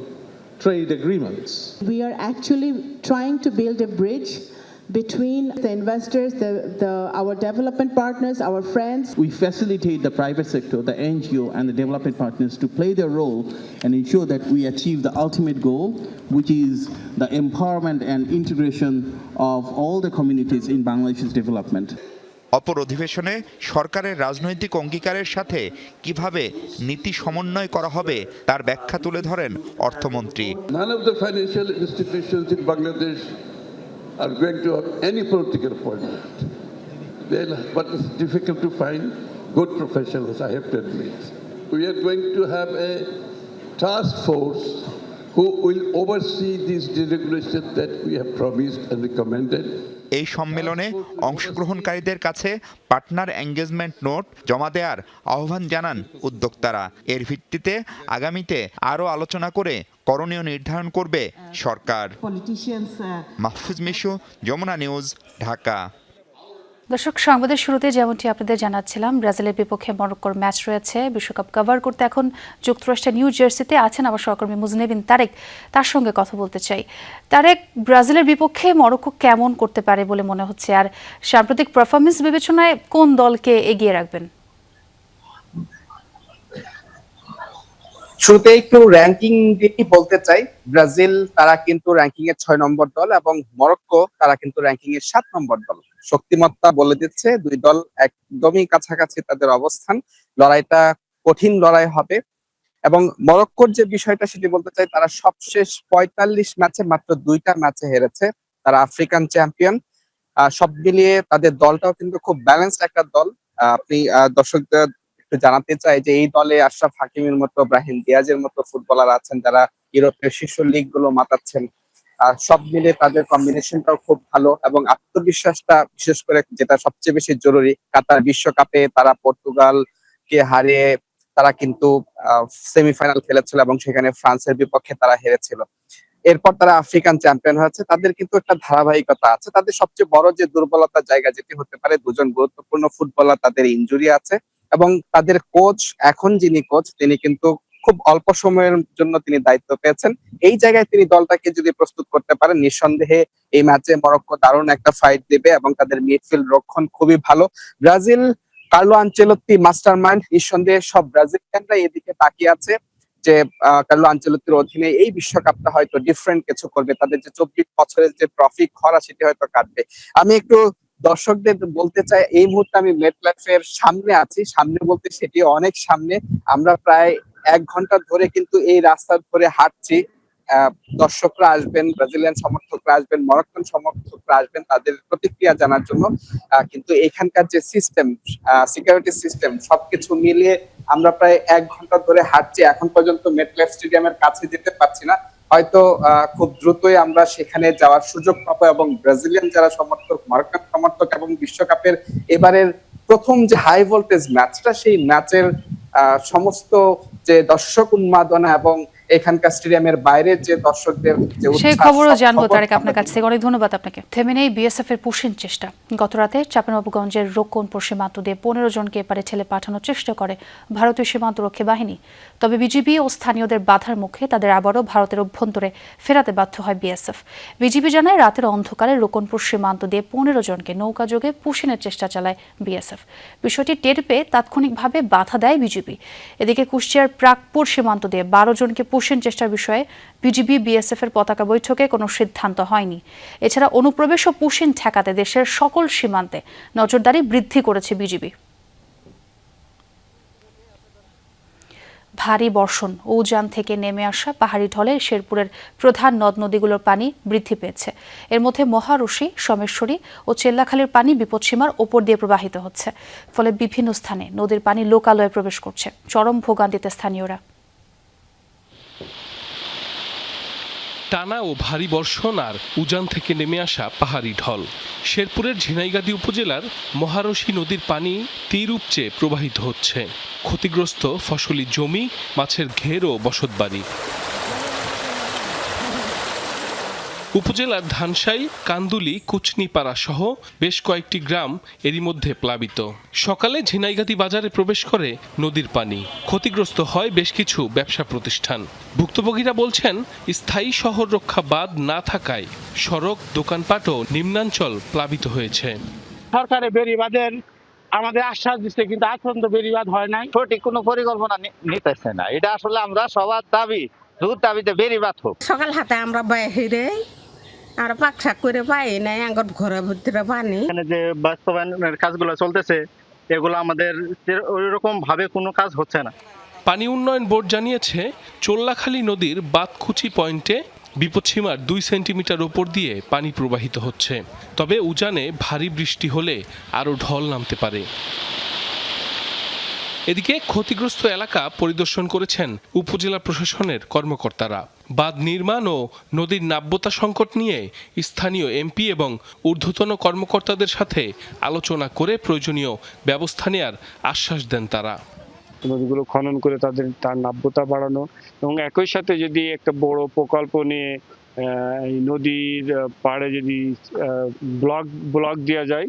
trade agreements. We are actually trying to build a bridge between the investors, our development partners, our friends. We facilitate the private sector, the NGO and the development partners to play their role and ensure that we achieve the ultimate goal, which is the empowerment and integration of all the communities in Bangladesh's development. অপর অধিবেশনে সরকারের রাজনৈতিক অঙ্গীকারের সাথে কিভাবে নীতি সমন্বয় করা হবে তার ব্যাখ্যা তুলে ধরেন অর্থমন্ত্রী। None of the financial institutions in Bangladesh are going to have any political appointment. But it's difficult to find good professionals, I have to admit. We are going to have a task force who will oversee these deregulations that we have promised and recommended. এই সম্মেলনে অংশগ্রহণকারীদের কাছে partner engagement note জমা দেওয়ার আহ্বান জানান উদ্যোক্তারা। এর ভিত্তিতে আগামীতে আরও আলোচনা করে করণীয় নির্ধারণ করবে সরকার। মাহফুজ মিশু, যমুনা নিউজ, ঢাকা। দর্শক, সংবাদের শুরুতে যেমনটি আপনাদের জানাচ্ছিলাম, ব্রাজিলের বিপক্ষে মরক্কোর ম্যাচ রয়েছে। বিশ্বকাপ কভার করতে এখন যুক্তরাষ্ট্রের নিউ জার্সিতে আছেন আমার সহকর্মী মুজনেবিন তারেক। তার সঙ্গে কথা বলতে চাই। তারেক, ব্রাজিলের বিপক্ষে মরক্কো কেমন করতে পারে বলে মনে হচ্ছে, আর সাম্প্রতিক পারফরমেন্স বিবেচনায় কোন দলকে এগিয়ে রাখবেন? শুরুতে একটু র্যাঙ্কিং দিয়ে বলতে চাই। ব্রাজিল তারা কিন্তু র্যাঙ্কিং এর 6 নম্বর দল এবং মরক্কো তারা কিন্তু র্যাঙ্কিং এর 7 নম্বর দল। শক্তিমত্তা বলে দিচ্ছে দুই দল একদমই কাছাকাছি তাদের অবস্থান। লড়াইটা কঠিন লড়াই হবে এবং মরক্কোর যে বিষয়টা সেটি বলতে চাই, তারা সবশেষ 45 ম্যাচে মাত্র 2টা ম্যাচে হেরেছে। তারা আফ্রিকান চ্যাম্পিয়ন। সব মিলিয়ে তাদের দলটাও কিন্তু খুব ব্যালেন্সড একটা দল। আপনি দর্শকদের একটু জানাতে চাই যে এই দলে আশরাফ হাকিমের মতো, ব্রাহিম দিয়াজের মতো ফুটবলার আছেন যারা ইউরোপের শীর্ষ লিগ গুলো মাতাচ্ছেন। সব মিলে তাদের কম্বিনেশনটাও খুব ভালো এবং আত্মবিশ্বাসটা বিশেষ করে যেটা সবচেয়ে বেশি জরুরি। কাতার বিশ্বকাপে তারা পর্তুগালকে হারিয়ে তারা কিন্তু সেমিফাইনাল খেলেছিল এবং সেখানে ফ্রান্সের বিপক্ষে তারা হেরেছিল। এরপর তারা আফ্রিকান চ্যাম্পিয়ন হয়েছে। তাদের কিন্তু একটা ধারাবাহিকতা আছে। তাদের সবচেয়ে বড় যে দুর্বলতার জায়গা যেটি হতে পারে, দুজন গুরুত্বপূর্ণ ফুটবলার তাদের ইনজুরি আছে এবং তাদের কোচ, এখন যিনি কোচ তিনি কিন্তু খুব অল্প সময়ের জন্য তিনি দায়িত্ব পেয়েছেন। এই জায়গায় তিনি দলটাকে যদি প্রস্তুত করতে পারেন, নিঃসন্দেহে এই ম্যাচে মরক্কো দারুণ একটা ফাইট দেবে এবং তাদের মিডফিল্ড রক্ষণ খুবই ভালো। Brazil, Carlo Ancelotti master mind. নিঃসন্দেহে সব ব্রাজিলিয়ানরা এদিকে তাকিয়ে আছে যে কার্লো আনচেলত্তির অধীনে এই বিশ্বকাপটা হয়তো ডিফারেন্ট কিছু করবে। তাদের যে 24 বছরের যে ট্রফি খরা সেটি হয়তো কাটবে। আমি একটু দর্শকদের বলতে চাই এই মুহূর্তে আমি মেটলাইফের সামনে আছি, সামনে বলতে সেটি অনেক সামনে। আমরা প্রায় 1 ঘন্টা ধরে কিন্তু এই রাস্তা ধরে হাঁটছি। দর্শকরা আসবেন, ব্রাজিলিয়ান সমর্থকরা আসবেন, মরক্কন সমর্থকরা আসবেন তাদের প্রতিক্রিয়া জানার জন্য। কিন্তু এখানকার যে সিস্টেম, সিকিউরিটি সিস্টেম সবকিছু মিলিয়ে আমরা প্রায় 1 ঘন্টা ধরে হাঁটছি। এখন পর্যন্ত মেটলাইফ স্টেডিয়ামের কাছে যেতে পারছি না। হয়তো খুব দ্রুতই আমরা সেখানে যাওয়ার সুযোগ পাবো এবং ব্রাজিলিয়ান যারা সমর্থক, মরক্কন সমর্থক এবং বিশ্বকাপের এবারের প্রথম যে হাই ভোল্টেজ ম্যাচটা, সেই ম্যাচের সমস্ত যে দর্শক উন্মাদনা এবং এখানকার স্টেডিয়ামের বাইরের যে দর্শকদের যে সেই খবরও জানবো তারেক আপনার কাছ থেকে। অনেক ধন্যবাদ আপনাকে। থেমে নেই বিএসএফ এর পুশিং চেষ্টা। গতরাতে চাঁপাইনবাবগঞ্জের রক্ষণপুর সীমান্ত দিয়ে 15 জনকে এপারে ঠেলে পাঠানোর চেষ্টা করে ভারতীয় সীমান্তরক্ষী বাহিনী। তবে বিজিবি ও স্থানীয়দের বাধার মুখে তাদের আবারও ভারতের অভ্যন্তরে ফেরাতে বাধ্য হয় বিএসএফ। বিজিবি জানায় রাতের অন্ধকারে রক্ষণপুর সীমান্ত দিয়ে 15 জনকে নৌকাযোগে পুশিনের চেষ্টা চালায় বিএসএফ। বিষয়টি টের পেয়ে তাৎক্ষণিকভাবে বাধা দেয় বিজিবি। এদিকে কুষ্টিয়ার প্রাকপুর সীমান্ত দিয়ে 12 জনকে পুশিন চেষ্টার বিষয়ে বিজিবি বিএসএফ এর পতাকা বৈঠকে কোনো সিদ্ধান্ত হয়নি। এছাড়া অনুপ্রবেশ ও পুশিন ঠেকাতে দেশের সকল সীমান্তে নজরদারি বৃদ্ধি করেছে বিজিবি। ভারী বর্ষণ ও উজান থেকে নেমে আসা পাহাড়ি ঢলে শেরপুরের প্রধান নদ নদীগুলোর পানি বৃদ্ধি পেয়েছে। এর মধ্যে মহারশি, সোমেশ্বরী ও চেল্লাখালীর পানি বিপদসীমার ওপর দিয়ে প্রবাহিত হচ্ছে। ফলে বিভিন্ন স্থানে নদীর পানি লোকালয়ে প্রবেশ করছে। চরম ভোগান্তিতে স্থানীয়রা। টানা ও ভারী বর্ষণ আর উজান থেকে নেমে আসা পাহাড়ি ঢল। শেরপুরের ঝিনাইগাতি উপজেলার মহারশী নদীর পানি তীর উপচে প্রবাহিত হচ্ছে। ক্ষতিগ্রস্ত ফসলি জমি, মাছের ঘের ও বসতবাড়ি। উপজেলার ধানসাই, কান্দুলি, কুচনিপাড়া সহ বেশ কয়েকটি গ্রাম এরই মধ্যে প্লাবিত। সকালে ঝিনাইগাতি বাজারে প্রবেশ করে নদীর পানি। ক্ষতিগ্রস্ত হয় বেশ কিছু ব্যবসা প্রতিষ্ঠান। ভুক্তভোগীরা বলছেন, স্থায়ী শহর রক্ষা বাঁধ না থাকায় সড়ক, দোকানপাট ও নিম্নাঞ্চল প্লাবিত হয়েছে। সরকারের বেড়িবাঁধের আমাদের আশ্বাস দিচ্ছে, কিন্তু আজ পর্যন্ত বেড়িবাঁধ হয় নাই। সঠিক কোনো পরিকল্পনা নিতেছে না। এটা আসলে আমরা সবার দাবি, দ্রুত দাবিতে বেড়িবাঁধ হোক। সকাল হাতে আমরা বাইরে আর পাক শাক করে পাই নাই, আঙ্গর ঘরের ভিতরে পানি। এখানে যে বাস্তবায়নের কাজগুলো চলতেছে, এগুলো আমাদের ওইরকম ভাবে কোনো কাজ হচ্ছে না। পানি উন্নয়ন বোর্ড জানিয়েছে, চোল্লাখালী নদীর বাতকুচি পয়েন্টে বিপদসীমার 2 সেন্টিমিটার ওপর দিয়ে পানি প্রবাহিত হচ্ছে। তবে উজানে ভারী বৃষ্টি হলে আরও ঢল নামতে পারে। এদিকে ক্ষতিগ্রস্ত এলাকা পরিদর্শন করেছেন উপজেলা প্রশাসনের কর্মকর্তারা। বাঁধ নির্মাণ ও নদীর নাব্যতা সংকট নিয়ে স্থানীয় এমপি এবং ঊর্ধ্বতন কর্মকর্তাদের সাথে আলোচনা করে প্রয়োজনীয় ব্যবস্থা নেওয়ার আশ্বাস দেন তারা। নদীগুলো খনন করে তার নাব্যতা বাড়ানো এবং একই সাথে যদি একটা বড় প্রকল্প নিয়ে এই নদীর পাড়ে যদি ব্লক দেওয়া যায়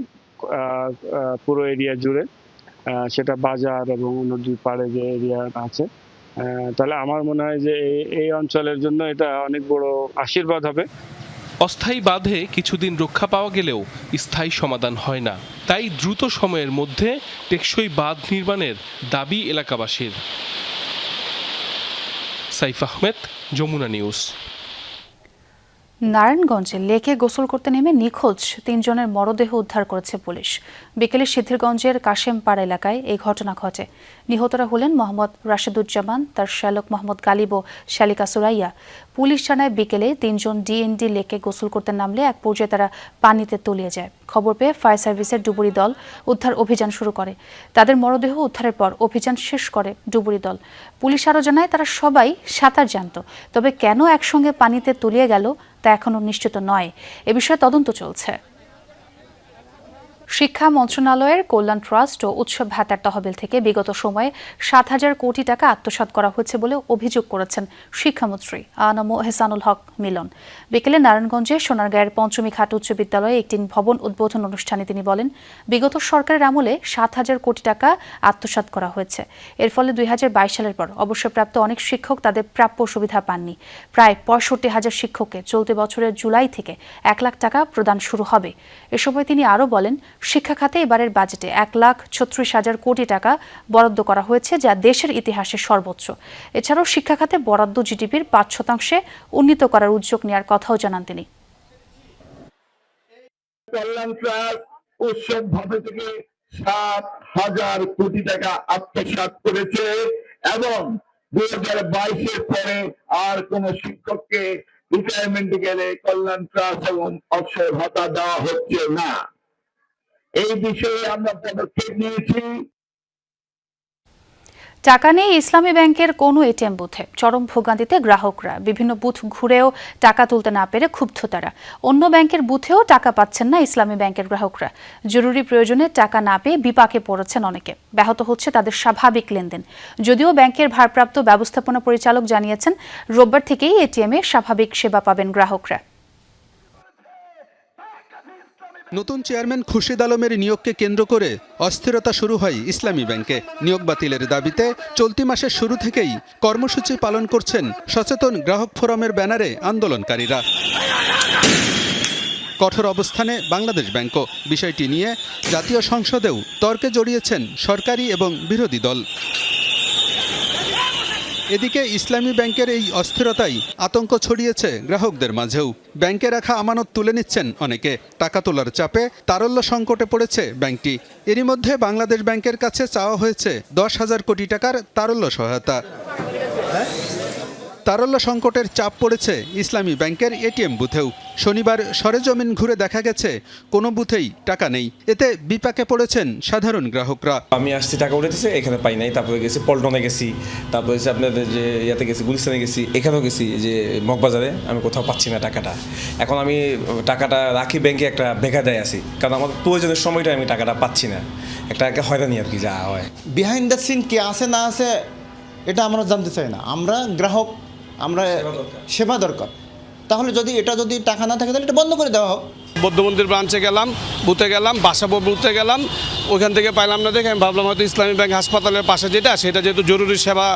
পুরো এরিয়া জুড়ে, সেটা বাজার এবং নদীর পাড়ে যে এরিয়া আছে, তাহলে আমার মনে হয় যে এই অঞ্চলের জন্য এটা অনেক বড় আশীর্বাদ হবে। অস্থায়ী বাঁধে কিছুদিন রক্ষা পাওয়া গেলেও স্থায়ী সমাধান হয় না। তাই দ্রুত সময়ের মধ্যে টেকসই বাঁধ নির্মাণের দাবি এলাকাবাসীর। সাইফ আহমেদ, যমুনা নিউজ। নারায়ণগঞ্জে লেকে গোসল করতে নেমে নিখোঁজ 3 জনের মরদেহ উদ্ধার করেছে পুলিশ। বিকেলে সিদ্ধিরগঞ্জের কাশেমপাড়া এলাকায় এই ঘটনা ঘটে। নিহতরা হলেন মোহাম্মদ রাশেদুজ্জামান, তার শ্যালক মোহাম্মদ গালিব ও শালিকা সুরাইয়া। পুলিশ জানায়, বিকেলে 3 জন ডিএনডি লেকে গোসল করতে নামলে এক পর্যায়ে তারা পানিতে তলিয়ে যায়। খবর পেয়ে ফায়ার সার্ভিসের ডুবুরি দল উদ্ধার অভিযান শুরু করে। তাদের মরদেহ উদ্ধারের পর অভিযান শেষ করে ডুবুরি দল। পুলিশ আরও জানায়, তারা সবাই সাঁতার জানত, তবে কেন একসঙ্গে পানিতে তলিয়ে গেল তা এখনও নিশ্চিত নয়। এ বিষয়ে তদন্ত চলছে। শিক্ষা মন্ত্রণালয়ের কল্যাণ ট্রাস্ট ও উৎসব ভাতার তহবিল থেকে বিগত সময়ে 7,000 কোটি টাকা আত্মসাৎ করা হয়েছে বলে অভিযোগ করেছেন শিক্ষামন্ত্রী আনম এহসানুল হক মিলন। বিকেলে নারায়ণগঞ্জে সোনারগাঁয়ের পঞ্চমীঘাট উচ্চ বিদ্যালয়ে একটি ভবন উদ্বোধন অনুষ্ঠানে তিনি বলেন, বিগত সরকারের আমলে 7,000 কোটি টাকা আত্মসাৎ করা হয়েছে। এর ফলে 2022 সালের পর অবসরপ্রাপ্ত অনেক শিক্ষক তাদের প্রাপ্য সুবিধা পাননি। প্রায় 65,000 শিক্ষককে চলতি বছরের জুলাই থেকে 1 লাখ টাকা প্রদান শুরু হবে। এ সময় তিনি আরও বলেন, শিক্ষা খাতে এবারের বাজেটে 1,36,000 কোটি টাকা বরাদ্দ করা হয়েছে, যা দেশের ইতিহাসে সর্বোচ্চ। এছাড়াও শিক্ষা খাতে বরাদ্দ জিডিপির 5% উন্নীত করার উদ্যোগ নেওয়ার কথাও জানান তিনি। কল্যাণ ট্রাস্ট উৎসব ভাবে থেকে 7,000 কোটি টাকা আত্মসাৎ করেছে এবং 2022-এর পরে আর কোন শিক্ষককে রিটায়ারমেন্টে গেলে কল্যাণ ট্রাস্ট এবং অবসর ভাতা দেওয়া হচ্ছে না। এই বিষয়ে আমরা পদক্ষেপ নিয়েছি। টাকা নেই ইসলামী ব্যাংকের কোনো এটিএম বুথে, চরম ভোগান্তিতে গ্রাহকরা। বিভিন্ন বুথ ঘুরেও টাকা তুলতে না পেরে ক্ষুব্ধ তারা। অন্য ব্যাংকের বুথেও টাকা পাচ্ছেন না ইসলামী ব্যাংকের গ্রাহকরা। জরুরি প্রয়োজনে টাকা না পেয়ে বিপাকে পড়েছেন অনেকে। ব্যাহত হচ্ছে তাদের স্বাভাবিক লেনদেন। যদিও ব্যাংকের ভারপ্রাপ্ত ব্যবস্থাপনা পরিচালক জানিয়েছেন, রোববার থেকেই এটিএমে স্বাভাবিক সেবা পাবেন গ্রাহকরা। নতুন চেয়ারম্যান খুরশিদ আলমের নিয়োগকে কেন্দ্র করে অস্থিরতা শুরু হয় ইসলামী ব্যাংকে। নিয়োগ বাতিলের দাবিতে চলতি মাসের শুরু থেকেই কর্মসূচি পালন করছেন সচেতন গ্রাহক ফোরামের ব্যানারে আন্দোলনকারীরা। কঠোর অবস্থানে বাংলাদেশ ব্যাংকও। বিষয়টি নিয়ে জাতীয় সংসদেও তর্কে জড়িয়েছেন সরকারি এবং বিরোধী দল। এদিকে ইসলামী ব্যাংকের এই অস্থিরতাই আতঙ্ক ছড়িয়েছে গ্রাহকদের মাঝেও। ব্যাংকে রাখা আমানত তুলে নিচ্ছেন অনেকে। টাকা তোলার চাপে তারল্য সংকটে পড়েছে ব্যাংকটি। এরই মধ্যে বাংলাদেশ ব্যাংকের কাছে চাওয়া হয়েছে 10,000 কোটি টাকার তারল্য সহায়তা। তারল্য সংকটের চাপ পড়েছে ইসলামী ব্যাংকের এটিএম বুথেও। শনিবার সরেজমিন ঘুরে দেখা গেছে কোনো বুথেই টাকা নেই। এতে বিপাকে পড়েছেন সাধারণ গ্রাহকরা। আমি আসছি টাকা উঠেছে, এখানে পাই নাই। তারপরে গেছি পল্টনে গেছি, তারপরে হচ্ছে আপনাদের যে ইয়াতে গেছি গুলিস্তানে গেছি, এখানেও গেছি যে মগবাজারে, আমি কোথাও পাচ্ছি না টাকাটা। এখন আমি টাকাটা রাখি ব্যাংকে, একটা বেকায়দায় আছি, কারণ আমার প্রয়োজনের সময়টা আমি টাকাটা পাচ্ছি না। একটা হয়রানি আর কি যা হয়। বিহাইন্ড দ্য সিন কে আছে না আছে এটা আমরা জানতে চাই না। আমরা গ্রাহক, আমরা সেবা দরকার। তাহলে যদি টাকা না থাকে তাহলে এটা বন্ধ করে দেওয়া হোক। বৌদ্ধ মন্দির ব্রাঞ্চে গেলাম, বুথে গেলাম, বাসাবো বুথে গেলাম, ওইখান থেকে পাইলাম না দেখে আমি ভাবলাম হয়তো ইসলামী ব্যাংক হাসপাতালের পাশে সেটা যেহেতু জরুরি সেবা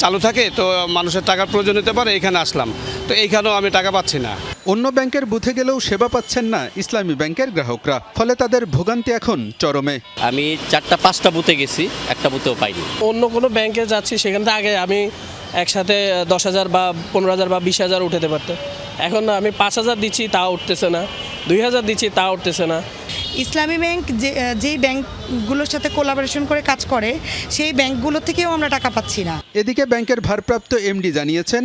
চালু থাকে, তো মানুষের টাকার প্রয়োজন হতে পারে, এখানে আসলাম। তো এইখানেও আমি টাকা পাচ্ছি না। অন্য ব্যাংকের বুথে গেলেও সেবা পাচ্ছেন না ইসলামী ব্যাংকের গ্রাহকরা। ফলে তাদের ভোগান্তি এখন চরমে। আমি 4-5টা বুথে গেছি, একটা বুথেও পাইনি। অন্য কোনো ব্যাংকে যাচ্ছি, সেখান থেকে আগে আমি একসাথে 10,000 বা 15,000 বা 20,000 উঠাতে পারতো। এখন আমি 5,000 দিচ্ছি, তা উঠতেছে না। 2,000 দিচ্ছি, তা উঠতেছে না। ইসলামী ব্যাংক যেই ব্যাংকগুলোর সাথে কোলাবোরেশন করে কাজ করে, সেই ব্যাংকগুলো থেকেও আমরা টাকা পাচ্ছি না। এদিকে ব্যাংকের ভারপ্রাপ্ত এমডি জানিয়েছেন,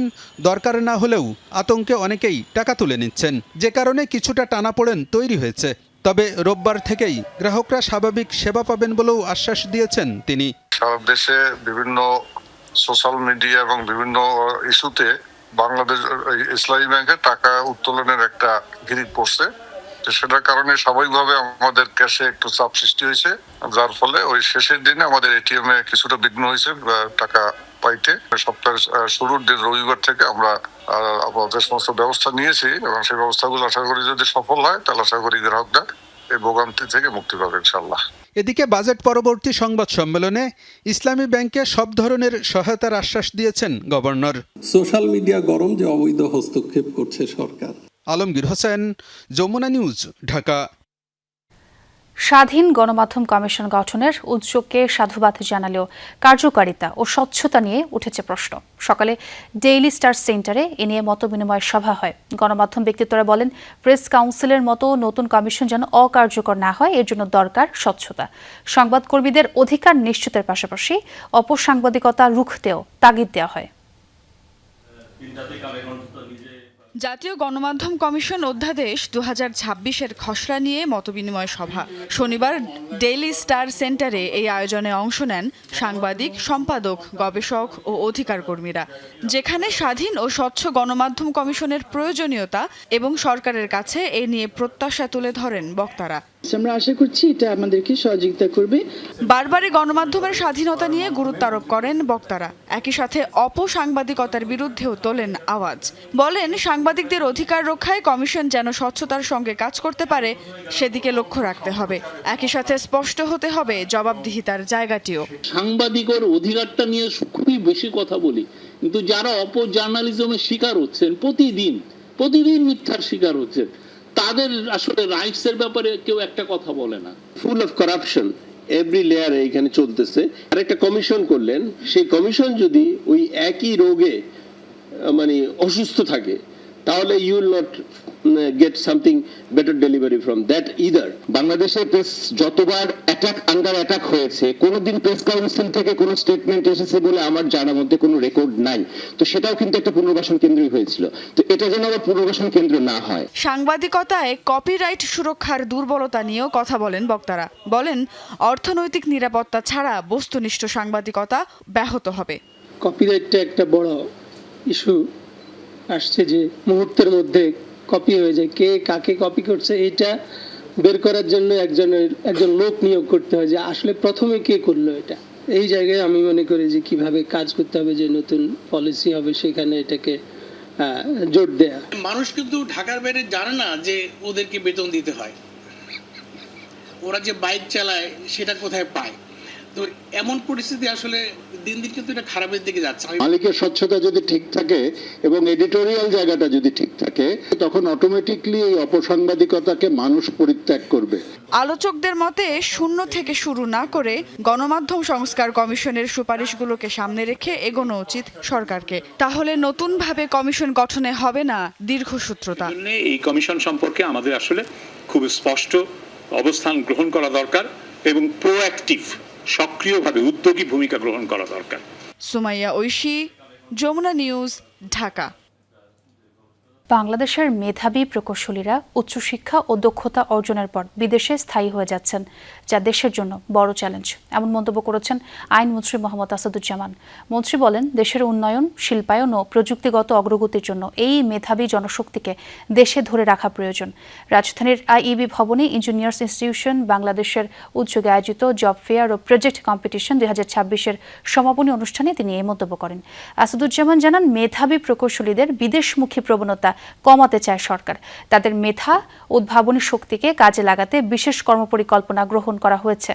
দরকার না হলেও আতঙ্কে অনেকেই টাকা তুলে নিচ্ছেন, যে কারণে কিছুটা টানাপোড়েন তৈরি হয়েছে। তবে রোববার থেকেই গ্রাহকরা স্বাভাবিক সেবা পাবেন বলেও আশ্বাস দিয়েছেন তিনি। সারা দেশে বিভিন্ন সোশ্যাল মিডিয়া এবং বিভিন্ন ইস্যুতে বাংলাদেশ ইসলামী ব্যাংকে টাকা উত্তোলনের একটা হিড়িক পড়ছে। সেটার কারণে স্বাভাবিকভাবে আমাদের ক্যাশে একটু চাপ সৃষ্টি হয়েছে, যার ফলে ওই শেষের দিনে আমাদের এটিএম এ কিছুটা বিঘ্ন হয়েছে টাকা পাইতে। সপ্তাহের শুরুর দিন রবিবার থেকে আমরা যে সমস্ত ব্যবস্থা নিয়েছি এবং সেই ব্যবস্থাগুলো আশা করি যদি সফল হয়, তাহলে আশা করি গ্রাহকরা এই ভোগান্তি থেকে মুক্তি পাবে ইনশাআল্লাহ। এদিকে বাজেট পরবর্তী সংবাদ সম্মেলনে ইসলামী ব্যাংকে সব ধরনের সহায়তার আশ্বাস দিয়েছেন গভর্নর। সোশ্যাল মিডিয়া গরম যে অবৈধ হস্তক্ষেপ করছে সরকার। আলমগীর হোসেন, যমুনা নিউজ, ঢাকা। স্বাধীন গণমাধ্যম কমিশন গঠনের উদ্যোগকে সাধুবাদ জানালেও কার্যকারিতা ও স্বচ্ছতা নিয়ে উঠেছে প্রশ্ন। সকালে ডেইলি স্টার সেন্টারে এ নিয়ে মতবিনিময় সভা হয়। গণমাধ্যম ব্যক্তিত্বরা বলেন, প্রেস কাউন্সিলের মতো নতুন কমিশন যেন অকার্যকর না হয়, এর জন্য দরকার স্বচ্ছতা। সংবাদকর্মীদের অধিকার নিশ্চিতের পাশাপাশি অপসাংবাদিকতা রুখতেও তাগিদ দেওয়া হয়। জাতীয় গণমাধ্যম কমিশন অধ্যাদেশ 2026-এর খসড়া নিয়ে মতবিনিময় সভা শনিবার ডেইলি স্টার সেন্টারে এই আয়োজনে অংশ নেন সাংবাদিক, সম্পাদক, গবেষক ও অধিকার কর্মীরা, যেখানে স্বাধীন ও স্বচ্ছ গণমাধ্যম কমিশনের প্রয়োজনীয়তা এবং সরকারের কাছে এ নিয়ে প্রত্যাশা তুলে ধরেন বক্তারা। আমরা আশা করছি এটা আমাদেরকে সহযোগিতা করবে। বারবারই গণমাধ্যমের স্বাধীনতা নিয়ে গুরুত্ব আরোপ করেন বক্তারা। একই সাথে অপসাংবাদিকতার বিরুদ্ধেও তোলেন আওয়াজ। বলেন, সাংবাদিকদের অধিকার রক্ষায় কমিশন যেন স্বচ্ছতার সঙ্গে কাজ করতে পারে, সেদিকে লক্ষ্য রাখতে হবে। একই সাথে স্পষ্ট হতে হবে জবাবদিহিতার জায়গাটিও। সাংবাদিকের অধিকারটা নিয়ে খুবই বেশি কথা বলি, কিন্তু যারা অপজার্নালিজমের শিকার হচ্ছেন, প্রতিদিন মিথ্যার শিকার হচ্ছেন, তাদের আসলে রাইটস এর ব্যাপারে কেউ একটা কথা বলে না। ফুল অফ কারাপশন এভরি লেয়ারে এখানে চলতেছে। আর একটা কমিশন করলেন, সেই কমিশন যদি ওই একই রোগে অসুস্থ থাকে, তাহলে you will not get something better delivery from that either. বাংলাদেশে প্রেস যতবার আন্ডার অ্যাটাক হয়েছে, কোনোদিন প্রেস কাউন্সিল থেকে কোনো স্টেটমেন্ট এসেছে বলে আমার জানার মধ্যে কোনো রেকর্ড নাই। তো সেটাও কিন্তু একটা পুনর্বাসন কেন্দ্রই হয়েছিল। তো এটা যেন আবার পুনর্বাসন কেন্দ্র না হয়। সাংবাদিকতায় কপিরাইট সুরক্ষার দুর্বলতা নিয়েও কথা বলেন বক্তারা। বলেন, অর্থনৈতিক নিরাপত্তা ছাড়া বস্তুনিষ্ঠ সাংবাদিকতা ব্যাহত হবে। কপিরাইটটা একটা বড় ইস্যু আসছে, যে মুহূর্তের মধ্যে কপি হয়ে যায়। কে কাকে কপি করছে এটা বের করার জন্য একজন লোক নিয়োগ করতে হয়, যে আসলে প্রথমে কে করলো এটা। এই জায়গায় আমি মনে করি যে কিভাবে কাজ করতে হবে, যে নতুন পলিসি হবে সেখানে এটাকে জোর দেয়া। মানুষ কিন্তু ঢাকার বাইরে জানে না যে ওদেরকে বেতন দিতে হয়, ওরা যে বাইক চালায় সেটা কোথায় পায়। তো এমন পরিস্থিতি আসলে দিন দিন কিন্তু এটা খারাপের দিকে যাচ্ছে। মালিকের স্বচ্ছতা যদি ঠিক থাকে এবং এডিটোরিয়াল জায়গাটা যদি ঠিক থাকে, তখন অটোমেটিকলি এই অপসাংবাদিকতাকে মানুষ পরিত্যাগ করবে। আলোচকদের মতে শূন্য থেকে শুরু না করে গণমাধ্যম সংস্কার কমিশনের সুপারিশগুলোকে সামনে রেখে এগোনো উচিত সরকারকে। তাহলে নতুনভাবে কমিশন গঠনে হবে না দীর্ঘসূত্রতা। এই কমিশন সম্পর্কে আমাদের আসলে খুব স্পষ্ট অবস্থান গ্রহণ করা দরকার এবং প্রোঅ্যাক্টিভ, সক্রিয়ভাবে উদ্যোগী ভূমিকা গ্রহণ করা দরকার। সুমাইয়া ঐশী, যমুনা নিউজ, ঢাকা। বাংলাদেশের মেধাবী প্রকৌশলীরা উচ্চশিক্ষা ও দক্ষতা অর্জনের পর বিদেশে স্থায়ী হয়ে যাচ্ছেন, যা দেশের জন্য বড় চ্যালেঞ্জ। এমন মন্তব্য করেছেন আইনমন্ত্রী মোহাম্মদ আসাদুজ্জামান। মন্ত্রী বলেন, দেশের উন্নয়ন, শিল্পায়ন ও প্রযুক্তিগত অগ্রগতির জন্য এই মেধাবী জনশক্তিকে দেশে ধরে রাখা প্রয়োজন। রাজধানীর আইইবি ভবনে ইঞ্জিনিয়ার্স ইনস্টিটিউশন বাংলাদেশের উদ্যোগে আয়োজিত জব ফেয়ার ও প্রজেক্ট কম্পিটিশন 2026-এর সমাপনী অনুষ্ঠানে তিনি এই মন্তব্য করেন। আসাদুজ্জামান জানান, মেধাবী প্রকৌশলীদের বিদেশমুখী প্রবণতা কমাতে চায় সরকার। তাদের মেধা, উদ্ভাবনী শক্তিকে কাজে লাগাতে বিশেষ কর্মপরিকল্পনা গ্রহণ করা হয়েছে।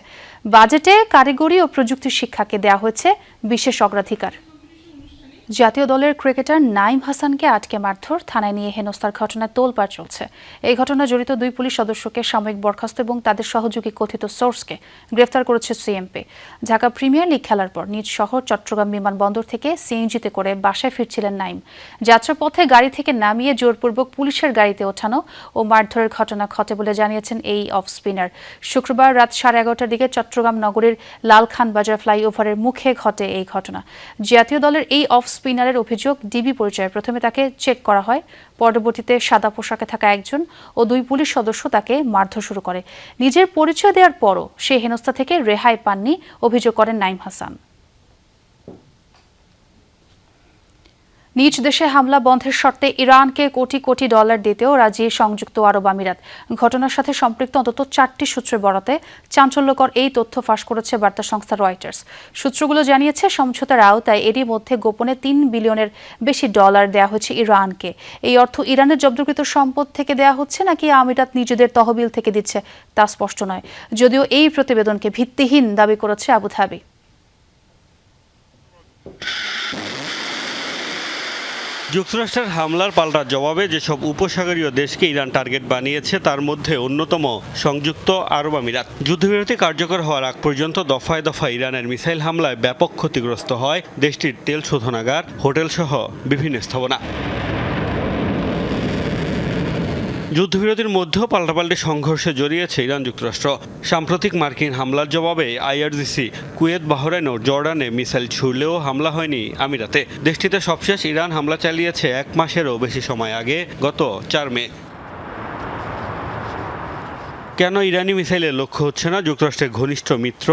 বাজেটে কারিগরি ও প্রযুক্তি শিক্ষাকে দেওয়া হয়েছে বিশেষ অগ্রাধিকার। জাতীয় দলের ক্রিকেটার নাইম হাসানকে আটকে মারধর, থানায় নিয়ে হেনস্থার ঘটনায় তোলপাড় চলছে। এই ঘটনায় জড়িত 2 পুলিশ সদস্যকে সাময়িক বরখাস্ত এবং তাদের সহযোগী কথিত সোর্সকে গ্রেফতার করেছে সিএমপি। ঢাকা প্রিমিয়ার লিগ খেলার পর নিজ শহর চট্টগ্রাম বিমানবন্দর থেকে সিএনজিতে করে বাসায় ফিরছিলেন নাইম। যাত্রাপথে গাড়ি থেকে নামিয়ে জোরপূর্বক পুলিশের গাড়িতে ওঠানো ও মারধরের ঘটনা ঘটে বলে জানিয়েছেন এই অফ স্পিনার। শুক্রবার রাত 11:30টার দিকে চট্টগ্রাম নগরীর লালখান বাজার ফ্লাইওভারের মুখে ঘটে এই ঘটনা। জাতীয় দলের এই অফ স্পিনারের অভিযোগ, ডিবি পরিচয়ে প্রথমে তাকে চেক করা হয়, পরবর্তীতে সাদা পোশাকে থাকা একজন ও 2 পুলিশ সদস্য তাকে মারধর শুরু করে। নিজের পরিচয় দেওয়ার পরও সে হেনস্থা থেকে রেহাই পাননি, অভিযোগ করেন নাইম হাসান। নিজ দেশে হামলা বন্ধের শর্তে ইরানকে কোটি কোটি ডলার দিতেও রাজি সংযুক্ত আরব আমিরাত। ঘটনার সাথে সম্পৃক্ত অন্তত 4টি সূত্রের বরাতে চাঞ্চল্যকর এই তথ্য ফাঁস করেছে বার্তা সংস্থা রয়টার্স। সূত্রগুলো জানিয়েছে, সমঝোতার আওতায় এরই মধ্যে গোপনে $3 বিলিয়নের বেশি ডলার দেওয়া হয়েছে ইরানকে। এই অর্থ ইরানের জব্দকৃত সম্পদ থেকে দেওয়া হচ্ছে নাকি আমিরাত নিজেদের তহবিল থেকে দিচ্ছে তা স্পষ্ট নয়, যদিও এই প্রতিবেদনকে ভিত্তিহীন দাবি করেছে আবুধাবি। যুক্তরাষ্ট্রের হামলার পাল্টা জবাবে যেসব উপসাগরীয় দেশকে ইরান টার্গেট বানিয়েছে তার মধ্যে অন্যতম সংযুক্ত আরব আমিরাত। যুদ্ধবিরতি কার্যকর হওয়ার আগ পর্যন্ত দফায় দফায় ইরানের মিসাইল হামলায় ব্যাপক ক্ষতিগ্রস্ত হয় দেশটির তেল শোধনাগার, হোটেলসহ বিভিন্ন স্থাপনা। যুদ্ধবিরতির মধ্যেও পাল্টাপাল্টি সংঘর্ষে জড়িয়েছে ইরান যুক্তরাষ্ট্র। সাম্প্রতিক মার্কিন হামলার জবাবে আইআরজিসি কুয়েত, বাহরাইন ও জর্ডানে মিসাইল ছুড়লেও হামলা হয়নি আমিরাতে। দেশটিতে সবশেষ ইরান হামলা চালিয়েছে 1 মাসেরও বেশি সময় আগে, গত 4 মে। কেন ইরানি মিসাইলের লক্ষ্য হচ্ছে না যুক্তরাষ্ট্রের ঘনিষ্ঠ মিত্র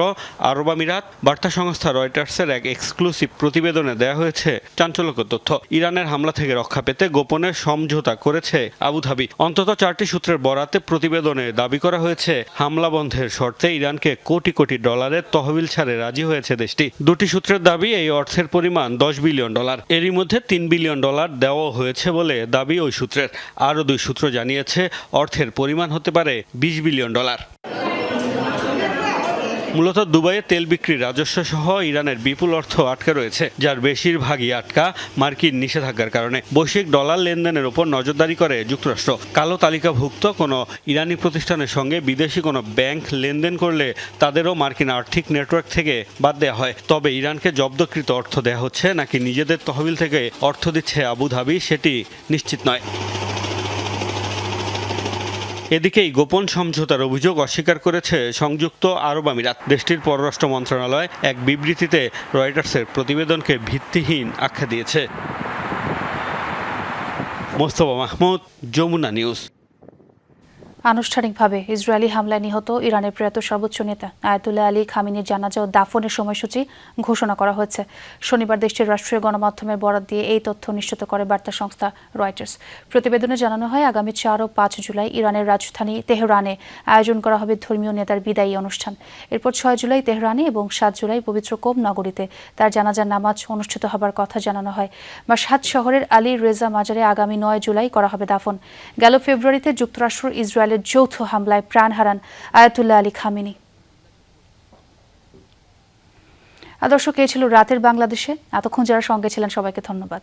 আরব আমিরাত? বার্তা সংস্থা রয়টার্সের এক এক্সক্লুসিভ প্রতিবেদনে দেওয়া হয়েছে চাঞ্চল্যকর তথ্য। ইরানের হামলা থেকে রক্ষা পেতে গোপনে সমঝোতা করেছে আবুধাবি। অন্তত 4টি সূত্রের বরাতে প্রতিবেদনে দাবি করা হয়েছে, হামলা বন্ধের শর্তে ইরানকে কোটি কোটি ডলারের তহবিল ছাড়ে রাজি হয়েছে দেশটি। 2টি সূত্রের দাবি, এই অর্থের পরিমাণ $10 বিলিয়ন। এরই মধ্যে $3 বিলিয়ন দেওয়া হয়েছে বলে দাবি ওই সূত্রের। আরও 2 সূত্র জানিয়েছে, অর্থের পরিমাণ হতে পারে $20 বিলিয়ন। মূলত দুবাইয়ে তেল বিক্রির রাজস্ব সহ ইরানের বিপুল অর্থ আটকে রয়েছে, যার বেশিরভাগই আটকা মার্কিন নিষেধাজ্ঞার কারণে। বৈশ্বিক ডলার লেনদেনের উপর নজরদারি করে যুক্তরাষ্ট্র। কালো তালিকাভুক্ত কোনো ইরানি প্রতিষ্ঠানের সঙ্গে বিদেশি কোনো ব্যাংক লেনদেন করলে তাদেরও মার্কিন আর্থিক নেটওয়ার্ক থেকে বাদ দেওয়া হয়। তবে ইরানকে জব্দকৃত অর্থ দেওয়া হচ্ছে নাকি নিজেদের তহবিল থেকে অর্থ দিচ্ছে আবুধাবি, সেটি নিশ্চিত নয়। এদিকে এই গোপন সমঝোতার অভিযোগ অস্বীকার করেছে সংযুক্ত আরব আমিরাত। দেশটির পররাষ্ট্র মন্ত্রণালয় এক বিবৃতিতে রয়টার্সের প্রতিবেদনকে ভিত্তিহীন আখ্যা দিয়েছে। মোস্তফা মাহমুদ, যমুনা নিউজ। আনুষ্ঠানিকভাবে ইসরায়েলি হামলায় নিহত ইরানের প্রয়াত সর্বোচ্চ নেতা আয়াতুল্লাহ আলী খামেনির জানাজা ও দাফনের সময়সূচি ঘোষণা করা হয়েছে। শনিবার দেশটির রাষ্ট্রীয় গণমাধ্যমের বরাত দিয়ে এই তথ্য নিশ্চিত করে বার্তা সংস্থা রয়টার্স। প্রতিবেদনে জানানো হয়, আগামী 4 ও 5 জুলাই ইরানের রাজধানী তেহরানে আয়োজন করা হবে ধর্মীয় নেতার বিদায়ী অনুষ্ঠান। এরপর 6 জুলাই তেহরানে এবং 7 জুলাই পবিত্র কোম নগরীতে তার জানাজার নামাজ অনুষ্ঠিত হবার কথা জানানো হয়। মাশহাদ শহরের আলী রেজা মাজারে আগামী 9 জুলাই করা হবে দাফন। গেল ফেব্রুয়ারিতে যুক্তরাষ্ট্র ইসরায়েলের যৌথ হামলায় প্রাণ হারান আয়াতুল্লাহ আলী খামেনি। দর্শক, এই ছিল রাতের বাংলাদেশে। এতক্ষণ যারা সঙ্গে ছিলেন সবাইকে ধন্যবাদ।